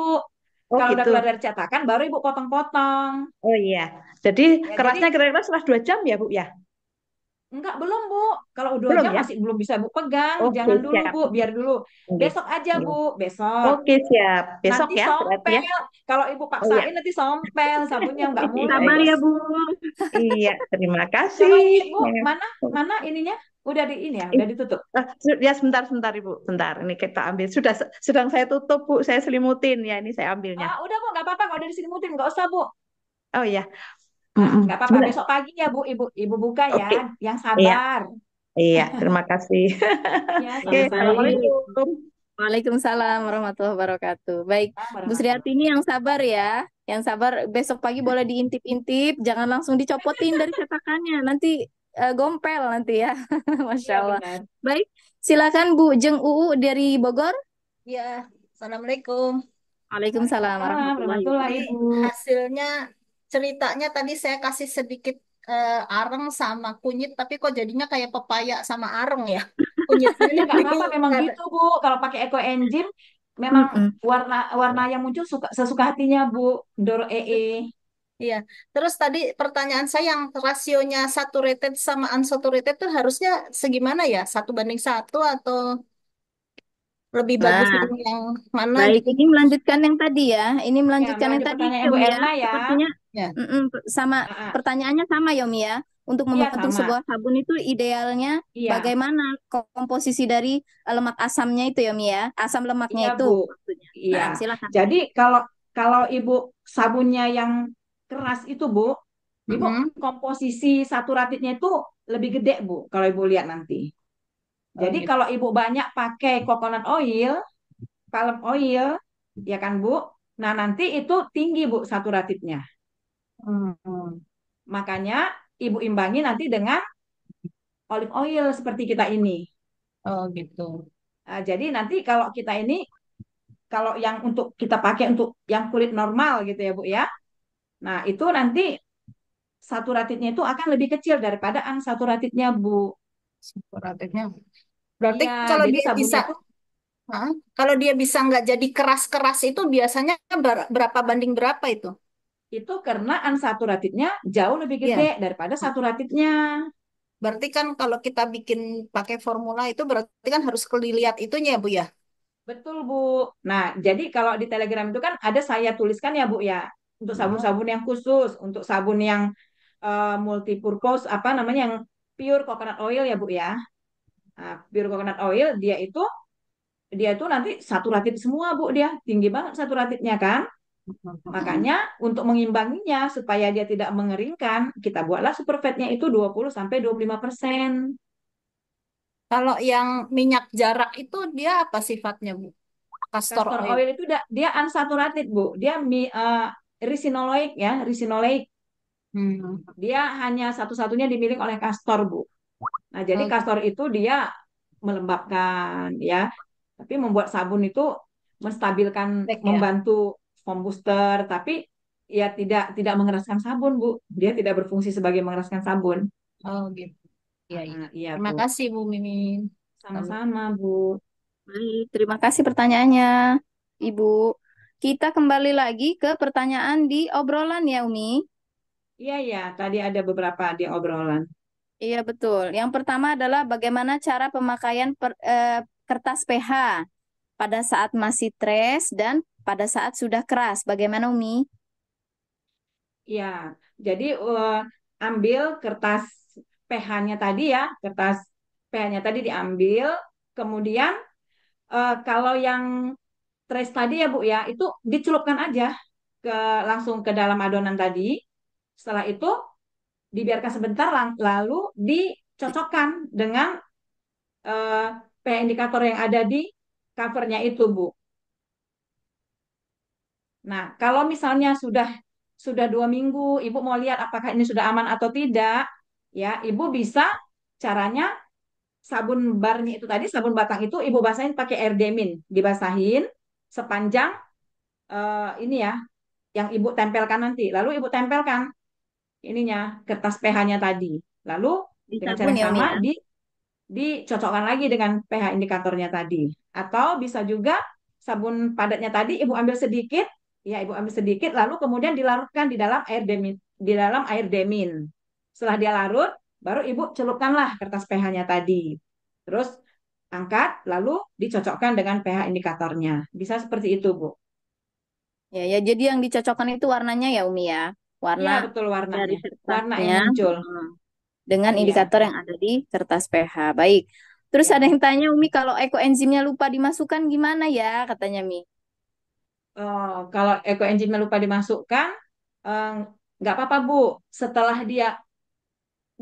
Oh Kalau udah gitu. keluar dari cetakan, baru Ibu potong-potong. Oh iya. Jadi Ya, kerasnya jadi kira-kira setelah 2 jam ya, Bu ya? enggak, belum Bu. Kalau 2 jam Belum ya? masih belum bisa Bu pegang. Oke, Jangan dulu siap. Bu, biar dulu. Oke. Besok aja Iya. Bu, besok. Oke, siap. Besok Nanti ya berarti ya. sompel. Kalau Ibu Oh iya. paksain nanti sompel, sabunnya nggak Iya, Sabar iya. ya mulus. Bu. Iya, terima Coba kasih. ini Bu, Ya. mana mana ininya? Udah di ini ya, udah ditutup. Ya sebentar sebentar Ibu, sebentar. Ini kita ambil. Sudah sedang saya tutup Bu, saya selimutin ya. Ini saya ambilnya. Udah Bu, nggak apa-apa. Kalau udah diselimutin, nggak usah Bu. Oh iya. Mm-mm. Nggak apa-apa. Sebentar. Besok pagi ya Bu, Ibu buka ya. Oke. Yang Iya, sabar. iya. Terima kasih. Ya, Oke, Ya, sama-sama. baik. Assalamualaikum. Waalaikumsalam warahmatullahi wabarakatuh. Baik, Bu Sri Warahmatullahi. Hartini yang sabar ya. Yang sabar besok pagi boleh diintip-intip, jangan langsung dicopotin dari cetakannya. Nanti gompel nanti ya. Masya Iya Allah. benar. Baik, silakan Bu Jeng Uu dari Bogor. Ya, Assalamualaikum. Waalaikumsalam Waalaikumsalam warahmatullahi warahmatullahi Ini Bu. wabarakatuh. hasilnya ceritanya tadi saya kasih sedikit areng sama kunyit, tapi kok jadinya kayak pepaya sama areng ya. Kunyitnya Iya nggak jadi apa-apa, memang rada- gitu Bu. Kalau pakai eco enzim, memang Mm-mm. warna warna yang muncul sesuka hatinya Bu. Doro EE. Iya. Terus tadi pertanyaan saya yang rasionya saturated sama unsaturated itu harusnya segimana ya? 1:1 atau lebih bagus Nah, yang mana baik, gitu? ini melanjutkan yang tadi ya. Ini Ya, melanjutkan yang melanjut tadi, pertanyaan Bu Yomi ya. Erna ya. Sepertinya Ya. sama Ah, ah. pertanyaannya sama Yomi ya. Untuk Iya membentuk sama. sebuah sabun itu idealnya Iya, bagaimana komposisi dari lemak asamnya itu Yomi ya. Asam lemaknya iya itu Bu. maksudnya. Iya. Nah, silakan. Jadi kalau kalau Ibu sabunnya yang keras itu Bu, Ibu Mm-mm. komposisi saturatidnya itu lebih gede Bu. Kalau Ibu lihat nanti. Oh, Jadi gitu. kalau Ibu banyak pakai coconut oil, palm oil, ya kan Bu? Nah nanti itu tinggi Bu saturatidnya. Hmm. Makanya Ibu imbangi nanti dengan olive oil seperti kita ini. Oh, gitu. Jadi nanti kalau kita ini, kalau yang untuk kita pakai untuk yang kulit normal gitu ya Bu ya. Nah itu nanti saturatidnya itu akan lebih kecil daripada unsaturatidnya Bu. Saturated-nya. Berarti Iya, kalau jadi dia sabunnya bisa, itu kalau dia bisa nggak jadi keras-keras itu biasanya berapa banding berapa itu? karena unsaturatednya jauh lebih Iya. gede daripada saturatednya. Berarti kan kalau kita bikin pakai formula itu berarti kan harus dilihat itunya ya, Bu ya. Betul, Bu. Nah, jadi kalau di Telegram itu kan ada saya tuliskan ya, Bu ya, untuk Hmm. sabun-sabun yang khusus, untuk sabun yang multipurpose, apa namanya, yang pure coconut oil ya, Bu ya. Nah, pure coconut oil dia itu dia tuh nanti saturated semua, Bu, dia tinggi banget saturatednya kan. Makanya untuk mengimbanginya supaya dia tidak mengeringkan, kita buatlah superfatnya itu 20 sampai 25%. Kalau yang minyak jarak itu dia apa sifatnya, Bu? Castor Castor oil. oil itu dia unsaturated, Bu. Dia resinoloik ya, resinolaik. Hmm. Dia hanya satu-satunya dimiliki oleh Castor, Bu. Nah, jadi Oh, gitu. Castor itu dia melembabkan ya, tapi membuat sabun itu menstabilkan, Baik ya. membantu foam booster, tapi ya tidak mengeraskan sabun, Bu. Dia tidak berfungsi sebagai mengeraskan sabun. Oh, gitu. Iya, iya. Iya, Terima Bu. kasih, Bu Mimin. Kami. Sama-sama, Bu. Baik, terima kasih pertanyaannya, Ibu. Kita kembali lagi ke pertanyaan di obrolan ya, Umi. Iya, ya. Tadi ada beberapa di obrolan. Iya, betul. Yang pertama adalah bagaimana cara pemakaian kertas PH pada saat masih tres dan pada saat sudah keras. Bagaimana, Umi? Iya. Jadi ambil kertas PH-nya tadi ya, kertas PH-nya tadi diambil, kemudian kalau yang trace tadi ya Bu ya, itu dicelupkan aja ke langsung ke dalam adonan tadi. Setelah itu dibiarkan sebentar, lalu dicocokkan dengan eh, pH indikator yang ada di covernya itu Bu. Nah, kalau misalnya sudah 2 minggu, Ibu mau lihat apakah ini sudah aman atau tidak, ya Ibu bisa caranya sabun barnya itu tadi, sabun batang itu Ibu basahin pakai air demin, dibasahin sepanjang ini ya, yang Ibu tempelkan nanti. Lalu Ibu tempelkan ininya kertas pH-nya tadi. Lalu Di dengan cara sabun yang ya, Umi sama ya? dicocokkan lagi dengan pH indikatornya tadi. Atau bisa juga sabun padatnya tadi Ibu ambil sedikit, ya Ibu ambil sedikit lalu kemudian dilarutkan di dalam air demin, di dalam air demin. Setelah dia larut, baru Ibu celupkanlah kertas pH-nya tadi. Terus angkat lalu dicocokkan dengan pH indikatornya. Bisa seperti itu, Bu. Ya, ya. Jadi yang dicocokkan itu warnanya ya, Umi ya? Iya, Warna betul dari warnanya. Warna kertasnya yang muncul. dengan Iya. indikator yang ada di kertas PH. Baik. Terus ada Ya. yang tanya, Umi, kalau ekoenzimnya lupa dimasukkan gimana ya? Katanya Mi. Kalau ekoenzimnya lupa dimasukkan, eh, nggak apa-apa Bu. Setelah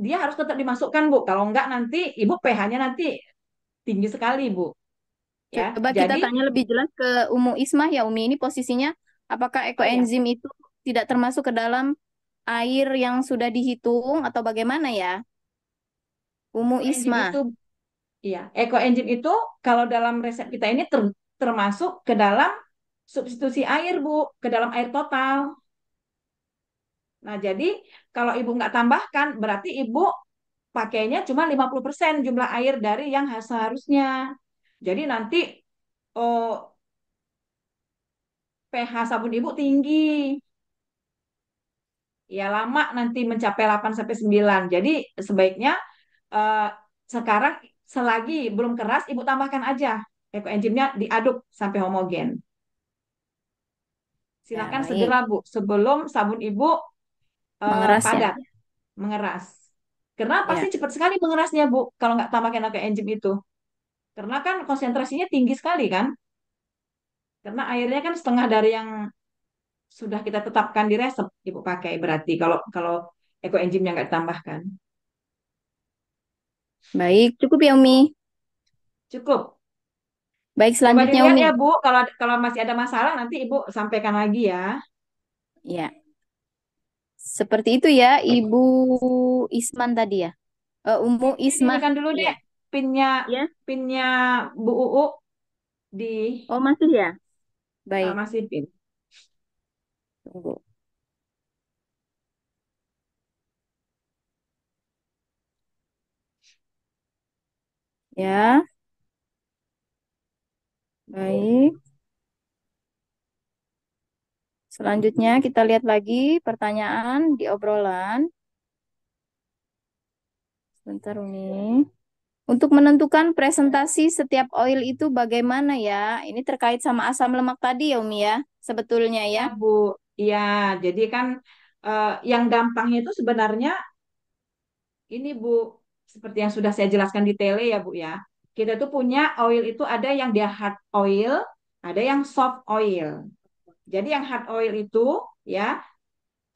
dia harus tetap dimasukkan Bu. Kalau nggak nanti Ibu pH-nya nanti tinggi sekali Bu. Ya, Coba kita jadi tanya lebih jelas ke Umu Ismah ya, Umi. Ini posisinya apakah oh ya, ekoenzim itu tidak termasuk ke dalam air yang sudah dihitung atau bagaimana ya? Umu ekoenzim itu, Ismah. iya, ekoenzim itu kalau dalam resep kita ini termasuk ke dalam substitusi air Bu, ke dalam air total. Nah, jadi kalau Ibu nggak tambahkan, berarti Ibu pakainya cuma 50% jumlah air dari yang seharusnya. Jadi nanti oh, pH sabun Ibu tinggi. Ya lama nanti mencapai 8 sampai 9. Jadi sebaiknya eh, sekarang selagi belum keras Ibu tambahkan aja ekoenzimnya diaduk sampai homogen. Ya, Silakan baik. segera Bu sebelum sabun Ibu Mengeras ya. padat, mengeras. Karena pasti Ya. cepat sekali mengerasnya Bu kalau nggak tambahkan ekoenzim itu. Karena kan konsentrasinya tinggi sekali kan? Karena airnya kan setengah dari yang sudah kita tetapkan di resep Ibu pakai berarti kalau kalau ekoenzimnya nggak ditambahkan. Baik, cukup ya, Umi. Cukup. Baik, Coba selanjutnya dilihat Umi. ya Bu, kalau kalau masih ada masalah nanti Ibu sampaikan lagi ya. Ya, seperti itu ya, Ibu Isman tadi ya. Umu Pinnya Ismah. dinikan dulu Iya. deh, pinnya Ya. pinnya Bu Uu di Oh, masih ya? Baik, masih pin. tunggu. Ya, baik. Selanjutnya kita lihat lagi pertanyaan di obrolan. Sebentar, Umi. Untuk menentukan presentasi setiap oil itu bagaimana ya? Ini terkait sama asam lemak tadi ya, Umi ya, sebetulnya Ya ya. Bu, iya. Jadi kan yang gampangnya itu sebenarnya ini Bu, seperti yang sudah saya jelaskan di tele ya Bu ya. kita tuh punya oil itu ada yang dia hard oil, ada yang soft oil. Jadi yang hard oil itu ya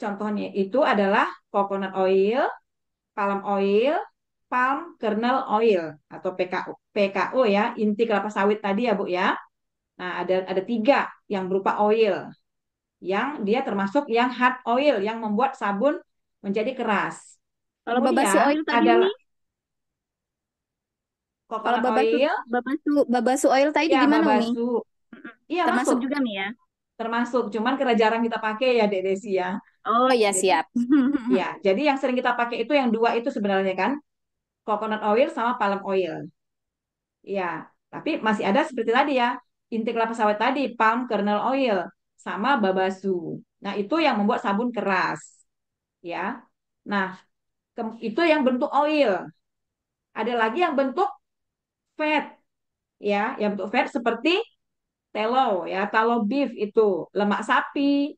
contohnya itu adalah coconut oil, palm oil, palm kernel oil atau PKO, PKO ya, inti kelapa sawit tadi ya Bu ya. Nah, ada tiga yang berupa oil, yang dia termasuk yang hard oil yang membuat sabun menjadi keras. Kalau babasu Kemudian oil tadi adalah Umi, kalau coconut babasu oil, babasu babasu oil tadi ya gimana Umi? babasu, iya Termasuk masuk, juga nih ya? termasuk. Cuman karena jarang kita pakai ya Dek Desi ya. Oh ya Jadi siap. ya, jadi yang sering kita pakai itu yang dua itu sebenarnya kan, coconut oil sama palm oil. Ya, tapi masih ada seperti tadi ya, inti kelapa sawit tadi, palm kernel oil sama babasu. Nah, itu yang membuat sabun keras, ya. Nah, itu yang bentuk oil. Ada lagi yang bentuk fat, ya, yang bentuk fat seperti tallow, ya, tallow beef itu lemak sapi,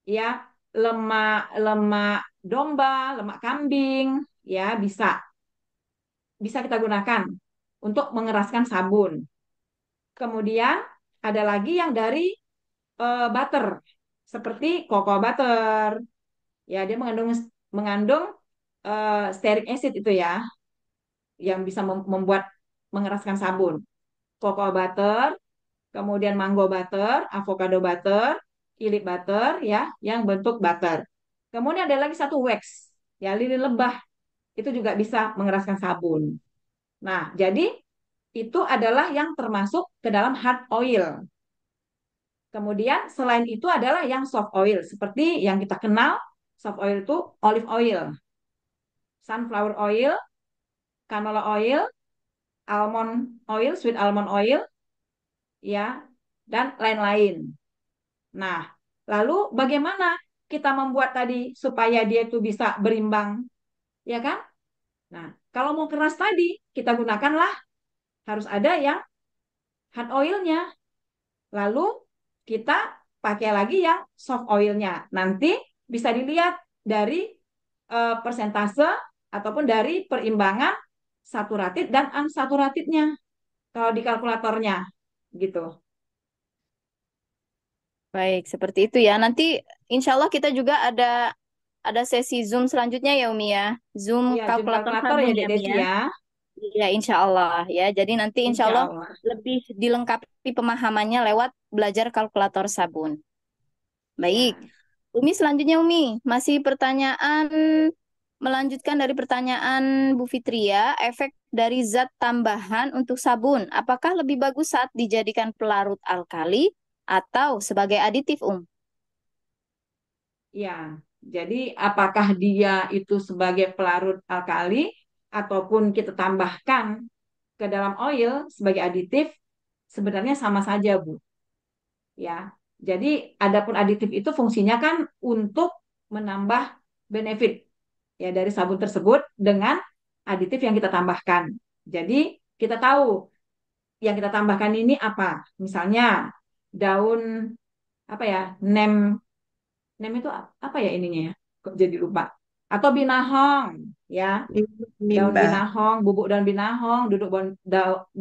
ya, lemak lemak domba, lemak kambing, ya, bisa bisa kita gunakan untuk mengeraskan sabun. Kemudian ada lagi yang dari butter, seperti cocoa butter. Ya, dia mengandung mengandung stearic acid itu ya, yang bisa membuat mengeraskan sabun. Cocoa butter, kemudian mango butter, avocado butter, illit butter ya, yang bentuk butter. Kemudian ada lagi satu wax, ya lilin lebah, itu juga bisa mengeraskan sabun. Nah, jadi itu adalah yang termasuk ke dalam hard oil. Kemudian selain itu adalah yang soft oil, seperti yang kita kenal, soft oil itu olive oil, sunflower oil, canola oil, almond oil, sweet almond oil, ya, dan lain-lain. Nah, lalu bagaimana kita membuat tadi supaya dia itu bisa berimbang, ya kan? Nah, kalau mau keras tadi, kita gunakanlah harus ada yang hard oilnya. Lalu kita pakai lagi yang soft oilnya. Nanti bisa dilihat dari persentase ataupun dari perimbangan saturated dan unsaturatednya kalau di kalkulatornya gitu. Baik, seperti itu ya. Nanti insya Allah kita juga ada sesi Zoom selanjutnya ya Umi ya. Zoom Iya, Zoom kalkulator kalkulator ya sabun Dek ya Umi Desi ya. ya. Iya, insya Allah ya. Jadi nanti insya Insya Allah Allah. lebih dilengkapi pemahamannya lewat belajar kalkulator sabun. Baik, Ya. Umi selanjutnya Umi. Masih pertanyaan, melanjutkan dari pertanyaan Bu Fitria, efek dari zat tambahan untuk sabun, apakah lebih bagus saat dijadikan pelarut alkali atau sebagai aditif, Ya, jadi apakah dia itu sebagai pelarut alkali ataupun kita tambahkan ke dalam oil sebagai aditif, sebenarnya sama saja, Bu. Ya, jadi adapun aditif itu fungsinya kan untuk menambah benefit ya dari sabun tersebut dengan aditif yang kita tambahkan. Jadi kita tahu yang kita tambahkan ini apa. Misalnya daun apa ya, nem nem itu apa ya ininya ya? Kok jadi lupa. Atau binahong ya, daun Nimba. binahong, bubuk daun binahong,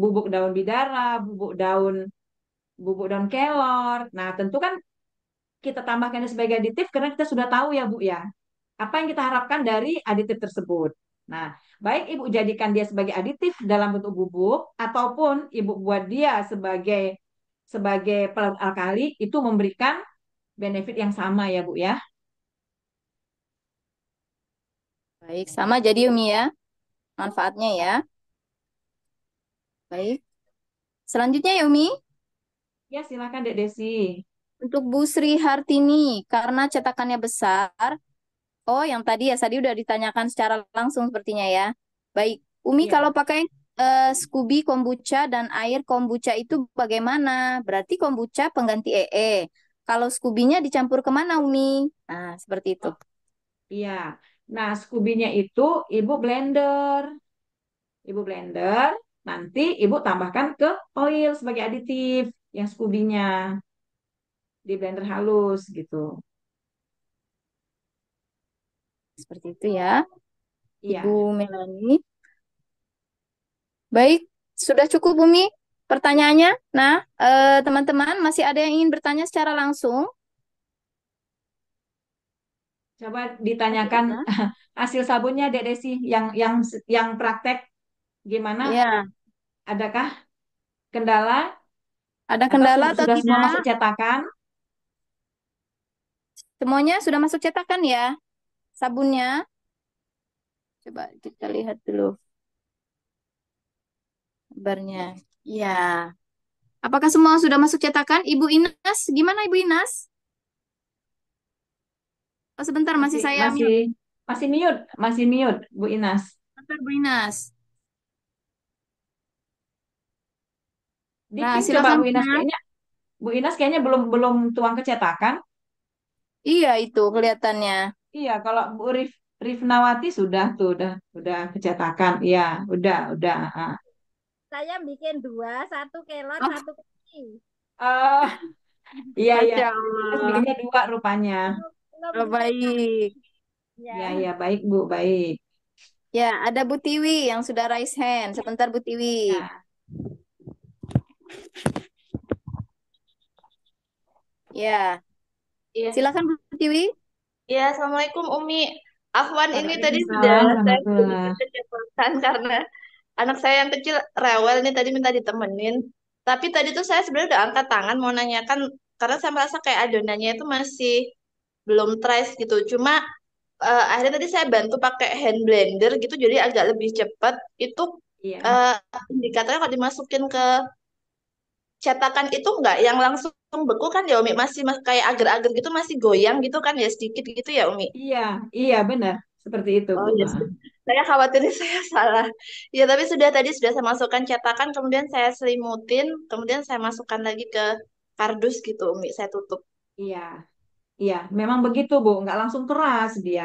bubuk daun bidara, bubuk daun kelor. Nah, tentu kan kita tambahkan sebagai aditif karena kita sudah tahu ya Bu ya, apa yang kita harapkan dari aditif tersebut. Nah, baik Ibu jadikan dia sebagai aditif dalam bentuk bubuk ataupun Ibu buat dia sebagai sebagai pelarut alkali itu memberikan benefit yang sama ya Bu ya. Baik, sama jadi Umi ya, manfaatnya ya. Baik. Selanjutnya ya Umi, Ya, silakan Dek Desi. untuk Bu Sri Hartini, karena cetakannya besar. Oh, yang tadi udah ditanyakan secara langsung sepertinya ya. Baik, Umi kalau Ya, pakai Scooby kombucha dan air kombucha itu bagaimana? Berarti kombucha pengganti EE. Kalau Scooby-nya dicampur kemana, Umi? Nah, seperti itu. oh iya. Nah, Scooby-nya itu Ibu blender. Ibu blender, nanti Ibu tambahkan ke oil sebagai aditif yang Scooby-nya di blender halus gitu. Seperti itu ya, Ibu Iya. Melani. Baik, Sudah cukup, Bumi, pertanyaannya? Nah, teman-teman, masih ada yang ingin bertanya secara langsung? Coba Masih ditanyakan ada? hasil sabunnya Dek Desi yang praktek gimana? Ya, Adakah kendala ada atau kendala atau sudah semua tidak? masuk cetakan? Semuanya sudah masuk cetakan ya, sabunnya? Coba kita lihat dulu kabarnya. Ya. Apakah semua sudah masuk cetakan? Ibu Inas, gimana Ibu Inas? Oh, sebentar, masih Masih saya masih mute. masih mute Bu Inas. Sebentar, Bu Inas. Di Nah, pin coba silakan Bu Bu Inas Inas. kayaknya belum belum tuang ke cetakan. Iya, itu kelihatannya. Iya, kalau Bu Rifnawati sudah tuh, udah kecetakan. Iya, udah. Ah. Saya bikin dua, satu kelot, Oh, satu kecil. Oh, iya. Masya Bu Inas Allah. bikinnya dua rupanya. Belum, belum Oh, dicetak. baik. Iya, Ya. baik Bu, baik. Ya, ada Bu Tiwi yang sudah raise hand. Sebentar, Bu Tiwi. Ya, Ya, Iya, silakan Bu Tiwi. iya, Assalamualaikum Umi. Afwan ini tadi sudah Waalaikumsalam saya warahmatullah. sedikit kecepatan karena anak saya yang kecil rewel nih tadi minta ditemenin. Tapi tadi tuh saya sebenarnya udah angkat tangan mau nanyakan karena saya merasa kayak adonannya itu masih belum trace gitu. Cuma akhirnya tadi saya bantu pakai hand blender gitu jadi agak lebih cepat. Itu Iya. eh, indikatornya kalau dimasukin ke cetakan itu enggak yang langsung beku kan ya Umi kayak agar-agar gitu masih goyang gitu kan ya sedikit gitu ya Umi. Iya, iya benar. Seperti itu, Oh Bu. ya, Ah. saya khawatir saya salah. Ya tapi tadi sudah saya masukkan cetakan, kemudian saya selimutin, kemudian saya masukkan lagi ke kardus gitu, Umi. Saya tutup. Iya, iya. Memang begitu, Bu. Nggak langsung keras dia.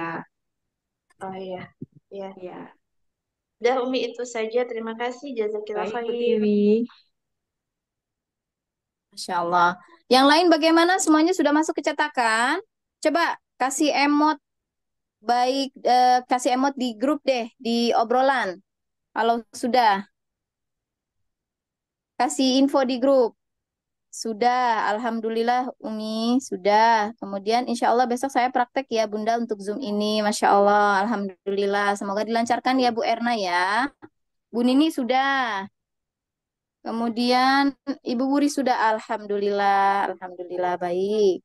Oh iya, iya. Iya. Udah Umi itu saja. Terima kasih. Jazakillah Baik, Bu khair. Tiwi. Masya Allah. Yang lain bagaimana? Semuanya sudah masuk ke cetakan? Coba kasih emot baik, kasih emot di grup deh, di obrolan. Kalau sudah, kasih info di grup. Sudah, Alhamdulillah Umi, sudah. Kemudian insya Allah besok saya praktek ya Bunda untuk Zoom ini. Masya Allah, Alhamdulillah. Semoga dilancarkan ya Bu Erna ya. Bu Nini sudah. Kemudian Ibu Wuri sudah. Alhamdulillah, Alhamdulillah baik.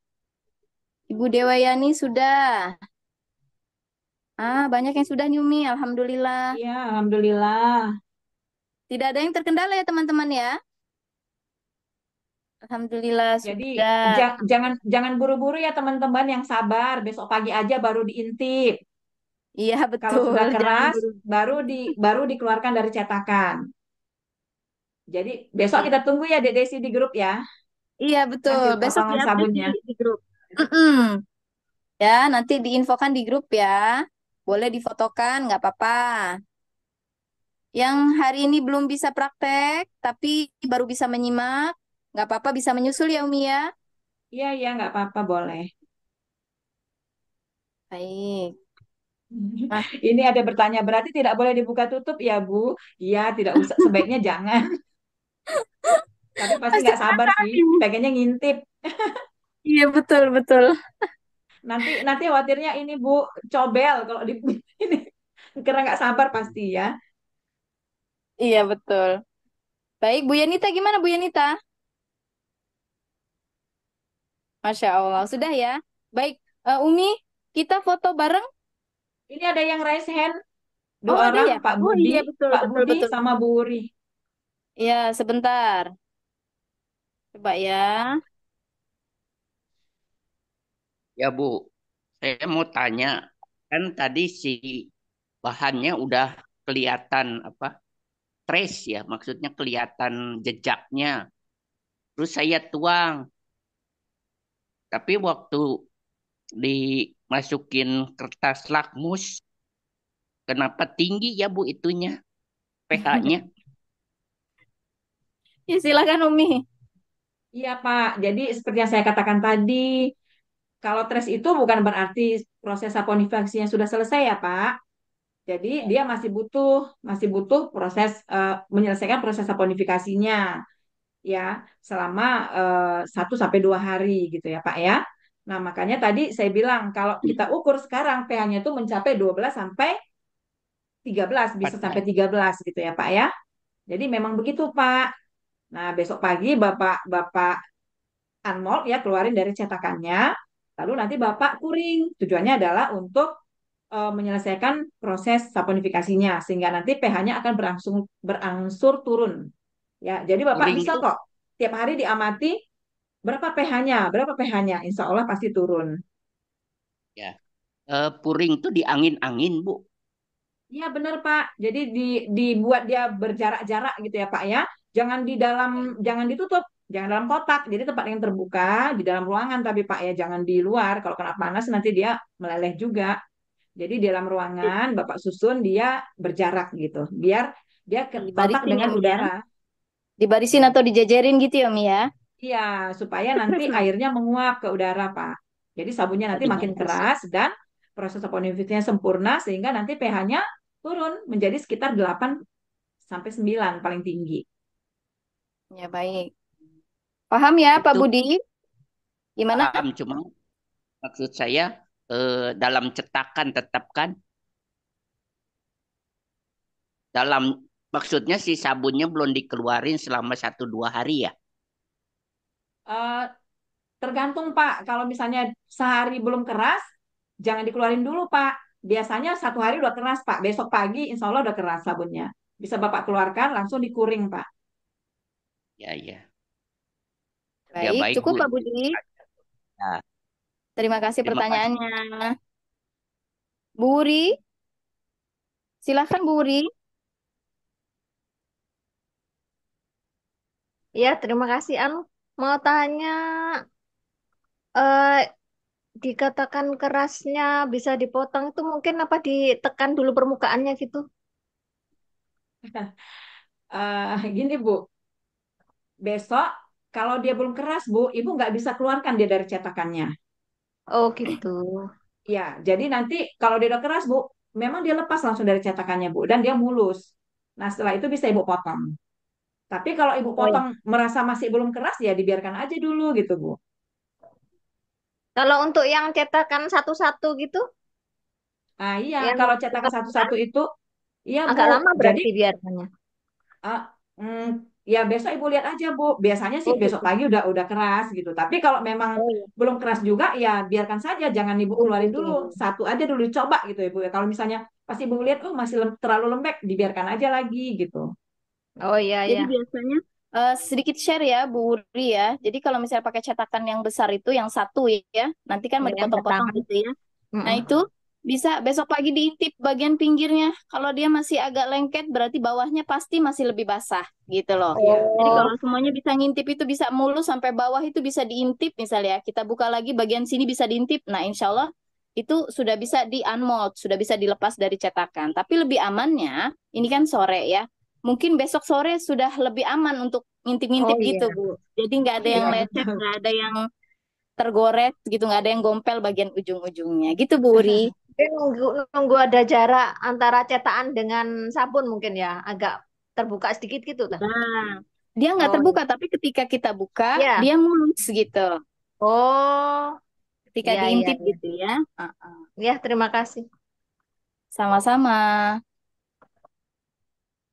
Ibu Dewayani sudah. Ah, banyak yang sudah nih Umi, Alhamdulillah. Iya, alhamdulillah. Tidak ada yang terkendala ya teman-teman ya. Alhamdulillah Jadi sudah. jangan buru-buru ya teman-teman yang sabar. Besok pagi aja baru diintip. Iya Kalau betul, sudah jangan keras, buru. baru dikeluarkan dari cetakan. Jadi besok Iya, kita tunggu ya Dek Desi di grup ya. iya betul. Hasil Besok potongan diupdate sabunnya. di grup. Mm-mm. Ya, nanti diinfokan di grup ya. Boleh difotokan, nggak apa-apa. Yang hari ini belum bisa praktek, tapi baru bisa menyimak, nggak apa-apa bisa menyusul ya Umi ya. Iya, nggak apa-apa boleh. Baik. Nah, Ini ada bertanya, berarti tidak boleh dibuka tutup ya Bu? Iya, tidak usah, sebaiknya jangan. Tapi pasti pasti nggak sabar penasaran sih, nih. pengennya ngintip. Iya betul betul. Nanti khawatirnya ini Bu, cobel kalau di ini. Karena nggak sabar pasti ya. Iya betul. Baik, Bu Yanita gimana Bu Yanita? Masya Allah, sudah ya. Baik, Umi, kita foto bareng. Ini ada yang raise hand, Oh, dua ada orang, ya? Oh iya, betul, Pak betul, Budi betul. sama Bu Wuri. Iya, sebentar. Coba ya. Ya Bu, saya mau tanya, kan tadi si bahannya udah kelihatan apa trace ya, maksudnya kelihatan jejaknya. Terus saya tuang, tapi waktu dimasukin kertas lakmus, kenapa tinggi ya Bu itunya, pH-nya? Ya, silakan Umi. Iya Pak, jadi seperti yang saya katakan tadi, kalau trace itu bukan berarti proses saponifikasinya sudah selesai ya Pak. Jadi dia masih butuh proses menyelesaikan proses saponifikasinya ya selama 1 sampai 2 hari gitu ya Pak ya. Nah, makanya tadi saya bilang kalau kita ukur sekarang pH-nya itu mencapai 12 sampai 13, bisa sampai 14. 13 gitu ya Pak ya. Jadi memang begitu Pak. Nah, besok pagi Bapak Bapak unmold ya, keluarin dari cetakannya. Lalu nanti Bapak kuring. Tujuannya adalah untuk menyelesaikan proses saponifikasinya sehingga nanti pH-nya akan berangsur berangsur turun. Ya, jadi Bapak Puring bisa itu kok tiap hari diamati berapa pH-nya, insya Allah pasti turun. ya. Puring itu di angin-angin, Bu. Iya benar Pak. Jadi dibuat dia berjarak-jarak gitu ya Pak ya. Jangan di dalam, jangan ditutup, jangan dalam kotak. Jadi tempat yang terbuka di dalam ruangan tapi Pak ya, jangan di luar. Kalau kena panas nanti dia meleleh juga. Jadi di dalam ruangan Bapak susun dia berjarak gitu, biar dia kontak Dibarisin ya, dengan Mi ya. udara. Dibarisin atau dijajarin gitu ya, Mi ya. Iya, supaya nanti airnya menguap ke udara Pak. Jadi sabunnya Oh, nanti makin dibatasi. keras dan proses saponifikasinya sempurna sehingga nanti pH-nya turun menjadi sekitar 8 sampai 9 paling tinggi. Ya, baik. Paham ya, Pak Itu Budi? Gimana? paham, cuma maksud saya dalam cetakan tetap kan dalam maksudnya si sabunnya belum dikeluarin selama 1 2 hari ya. Eh, Tergantung Pak, kalau misalnya sehari belum keras, jangan dikeluarin dulu Pak. Biasanya 1 hari udah keras Pak, besok pagi insya Allah udah keras sabunnya. Bisa Bapak keluarkan langsung dikuring Pak. Ya, ya. Ya Baik, baik, cukup Bu. Pak Budi. Ya, Terima kasih terima kasih. pertanyaannya. Bu Wuri, silakan Bu Wuri. Ya, terima kasih. Mau tanya, eh, dikatakan kerasnya bisa dipotong itu mungkin apa ditekan dulu permukaannya gitu? Gini Bu, besok kalau dia belum keras Bu, Ibu nggak bisa keluarkan dia dari cetakannya. Oh gitu. Ya, jadi nanti kalau dia udah keras Bu, memang dia lepas langsung dari cetakannya Bu, dan dia mulus. Nah setelah itu bisa Ibu potong. Tapi kalau Ibu Oh ya. potong merasa masih belum keras, ya dibiarkan aja dulu gitu Bu. Kalau untuk yang cetakan satu-satu gitu, Ah iya, yang kalau cetakan ditekan satu-satu itu, iya Bu. agak lama Jadi berarti biarnya. ah, ya besok Ibu lihat aja Bu. Biasanya sih Oh besok gitu. pagi udah keras gitu. Tapi kalau memang Oh ya. belum keras juga, ya biarkan saja. Jangan Ibu Oh keluarin gitu. dulu. Satu aja dulu coba gitu ya Bu. Ya. Kalau misalnya pas Ibu lihat, oh masih terlalu lembek, dibiarkan aja lagi gitu. Oh iya Jadi ya. biasanya sedikit share ya, Bu Wuri ya. Jadi kalau misalnya pakai cetakan yang besar itu, yang satu ya, nanti kan mau Ya, yang dipotong-potong pertama. gitu ya. Nah Mm-mm. itu bisa besok pagi diintip bagian pinggirnya. Kalau dia masih agak lengket, berarti bawahnya pasti masih lebih basah gitu loh. Iya Jadi betul. kalau Oh, semuanya bisa ngintip itu bisa mulus sampai bawah itu bisa diintip misalnya. Kita buka lagi bagian sini bisa diintip. Nah insya Allah itu sudah bisa di-unmold, sudah bisa dilepas dari cetakan. Tapi lebih amannya, ini kan sore ya. Mungkin besok sore sudah lebih aman untuk oh ngintip-ngintip gitu, iya. Bu. Jadi nggak ada yang Iya lecet, betul. nggak ada yang tergores gitu, nggak ada yang gompel bagian ujung-ujungnya. Gitu, Bu Uri. Mungkin nunggu nunggu ada jarak antara cetakan dengan sabun mungkin ya, agak terbuka sedikit gitu dah. Nah, dia nggak Oh terbuka, iya. tapi ketika kita buka, Ya. dia mulus gitu. Oh, Ketika iya iya diintip iya. gitu ya. Uh-uh. Ya, terima kasih. Sama-sama.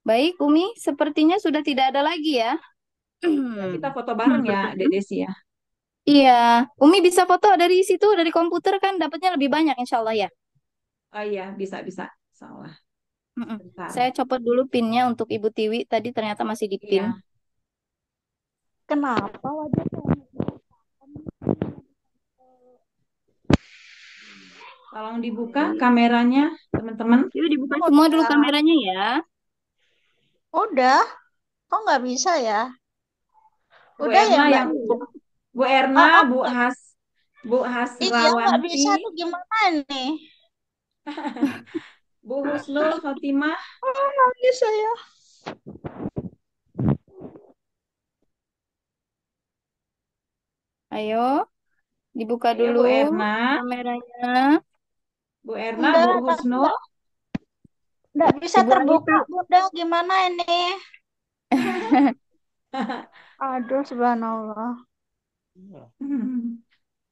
Baik, Umi, sepertinya sudah tidak ada lagi ya. Ya kita foto bareng ya Dek Desi ya. Iya, Umi bisa foto dari situ, dari komputer kan dapatnya lebih banyak insya Allah ya. Oh iya bisa bisa. Salah. Mm-mm. Bentar. Saya copot dulu pinnya untuk Ibu Tiwi, tadi ternyata masih di pin. Iya. Kenapa wajah saya? Tolong dibuka kameranya teman-teman. Yuk dibuka semua dulu Udah, kameranya ya. udah. Kok nggak bisa ya? Bu Udah ya Erna Mbak yang Nia? Bu Erna, Oh, oh, Bu iya nggak Hasrawanti, bisa tuh gimana nih? Bu Husnul Khotimah. Oh, nangis saya. Ayo, dibuka Ayo dulu Bu Erna, kameranya. Bu Erna, Bu Enggak, Husnul. Nggak bisa Ibu terbuka, Anita. Bunda. Gimana ini? Aduh, subhanallah.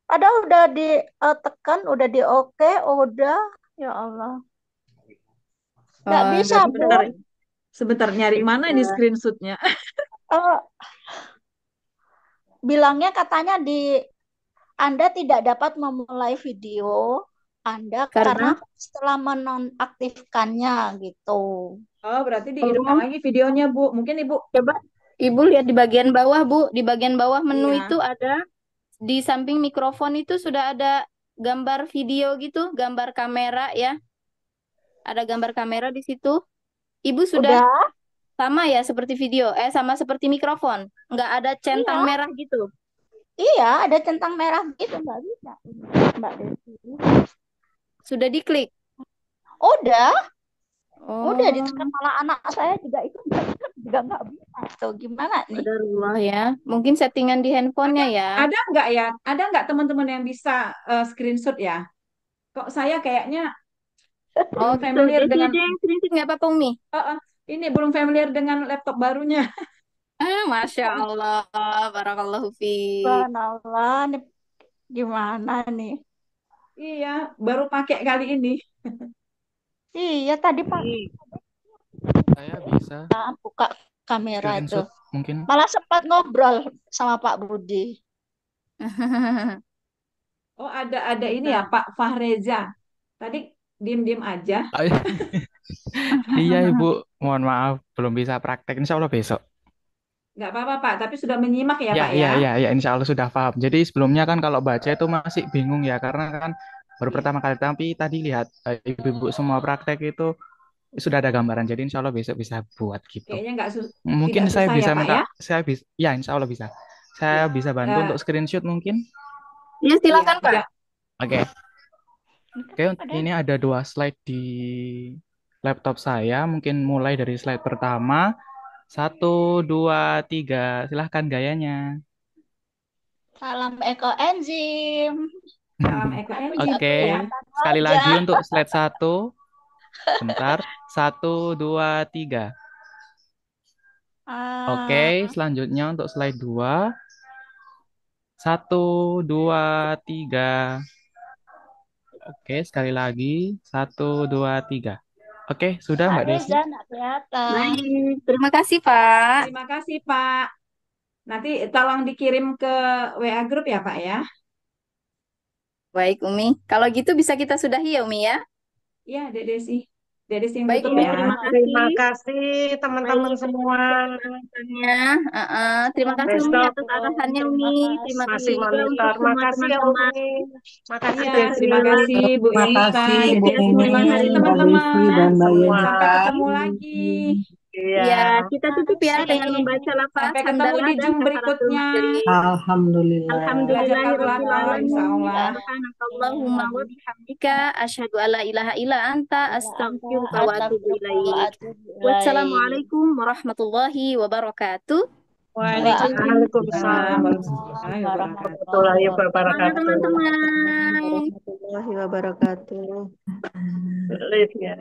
Ada udah ditekan, udah di oke, udah. Ya Allah. Nggak bisa, Bu. Sebentar, sebentar nyari mana ini screenshotnya? Eh, bilangnya katanya Anda tidak dapat memulai video Anda karena Karena setelah menonaktifkannya gitu. Oh, berarti dihidupkan lagi videonya, Bu. Mungkin Ibu. coba Ibu lihat di bagian bawah, Bu. Di bagian bawah menu Iya. itu ada, di samping mikrofon itu sudah ada gambar video gitu, gambar kamera ya. Ada gambar kamera di situ. Ibu sudah Udah? sama ya seperti video, sama seperti mikrofon. Nggak ada centang Iya. merah gitu. Iya, ada centang merah gitu. Nggak bisa. Mbak Desi. Sudah diklik. Udah. Oh, Udah ditekan malah anak saya juga itu juga nggak bisa. Tuh gimana nih? qadarullah ya. Mungkin settingan di handphonenya ya. Ada nggak ya? Ada nggak teman-teman yang bisa screenshot ya? Kok saya kayaknya Oh belum gitu. familiar Jadi dengan dia yang screenshot nggak apa-apa, Umi. ini belum familiar dengan laptop barunya. Masya Allah. Barakallahu fiik. Subhanallah, nih gimana nih? Iya, baru pakai kali ini. Iya, tadi Pak Saya bisa buka kamera itu. screenshot mungkin. Malah sempat ngobrol sama Pak Budi. Oh, ada ini ya, Pak Fahreza. Tadi diem-diem aja. Iya Ibu, mohon maaf belum bisa praktek. Insya Allah besok. Nggak apa-apa, Pak. Tapi sudah menyimak ya, Ya, Pak iya, ya? iya, iya, Insya Allah sudah paham. Jadi sebelumnya kan kalau baca itu masih bingung ya, karena kan baru pertama kali. Tapi tadi lihat Ibu-ibu semua praktek itu sudah ada gambaran. Jadi Insya Allah besok bisa buat gitu. Kayaknya Mungkin tidak saya susah ya, bisa Pak minta, ya? saya bisa, ya Insya Allah bisa. Saya Ya. bisa bantu untuk screenshot mungkin. Ya silakan Pak. Iya. Oke. Oke, ini ada 2 slide di laptop saya. Mungkin mulai dari slide pertama. 1, 2, 3. Silahkan gayanya. Salam ekoenzim. Salam ekoenzim Oke, ya. sekali lagi untuk slide 1. Bentar. 1, 2, 3. Oke, selanjutnya untuk slide 2. 1, 2, 3. Oke, sekali lagi. 1, 2, 3. Oke, sudah Mbak Desi. Reza nggak kelihatan. Baik, terima kasih Pak. Terima kasih, Pak. Nanti tolong dikirim ke WA grup ya, Pak ya. Baik Umi. Kalau gitu bisa kita sudahi ya Umi ya. Iya, Dek Desi. Dek Desi yang Baik tutup Umi, ya. terima Terima kasih. kasih teman-teman Baik, semua. terima kasih Umi Besok atas arahannya Umi. Terima kasih masih juga untuk monitor. semua Makasih ya teman-teman. Umi. Makasih Iya, Desi. terima kasih Bu Terima Elisa, kasih Dek Bu Ya, Desi. semoga Umi, hari ini Mbak Desi, Teman-teman, dan Mbak Semua. sampai Yenta. ketemu lagi. Iya. Ya, kita tutup ya dengan membaca lafaz Sampai ketemu hamdalah di dan Zoom kafaratul berikutnya. majelis. Alhamdulillah. Belajar Alhamdulillahirabbil kalkulator, alamin. insya Allah. Subhanakallahumma wa bihamdika asyhadu alla ilaha illa anta astaghfiruka wa atubu ilaik. Wassalamualaikum warahmatullahi wabarakatuh. Waalaikumsalam warahmatullahi warahmatullahi Semangat wabarakatuh. teman-teman. Warahmatullahi wabarakatuh. Live ya.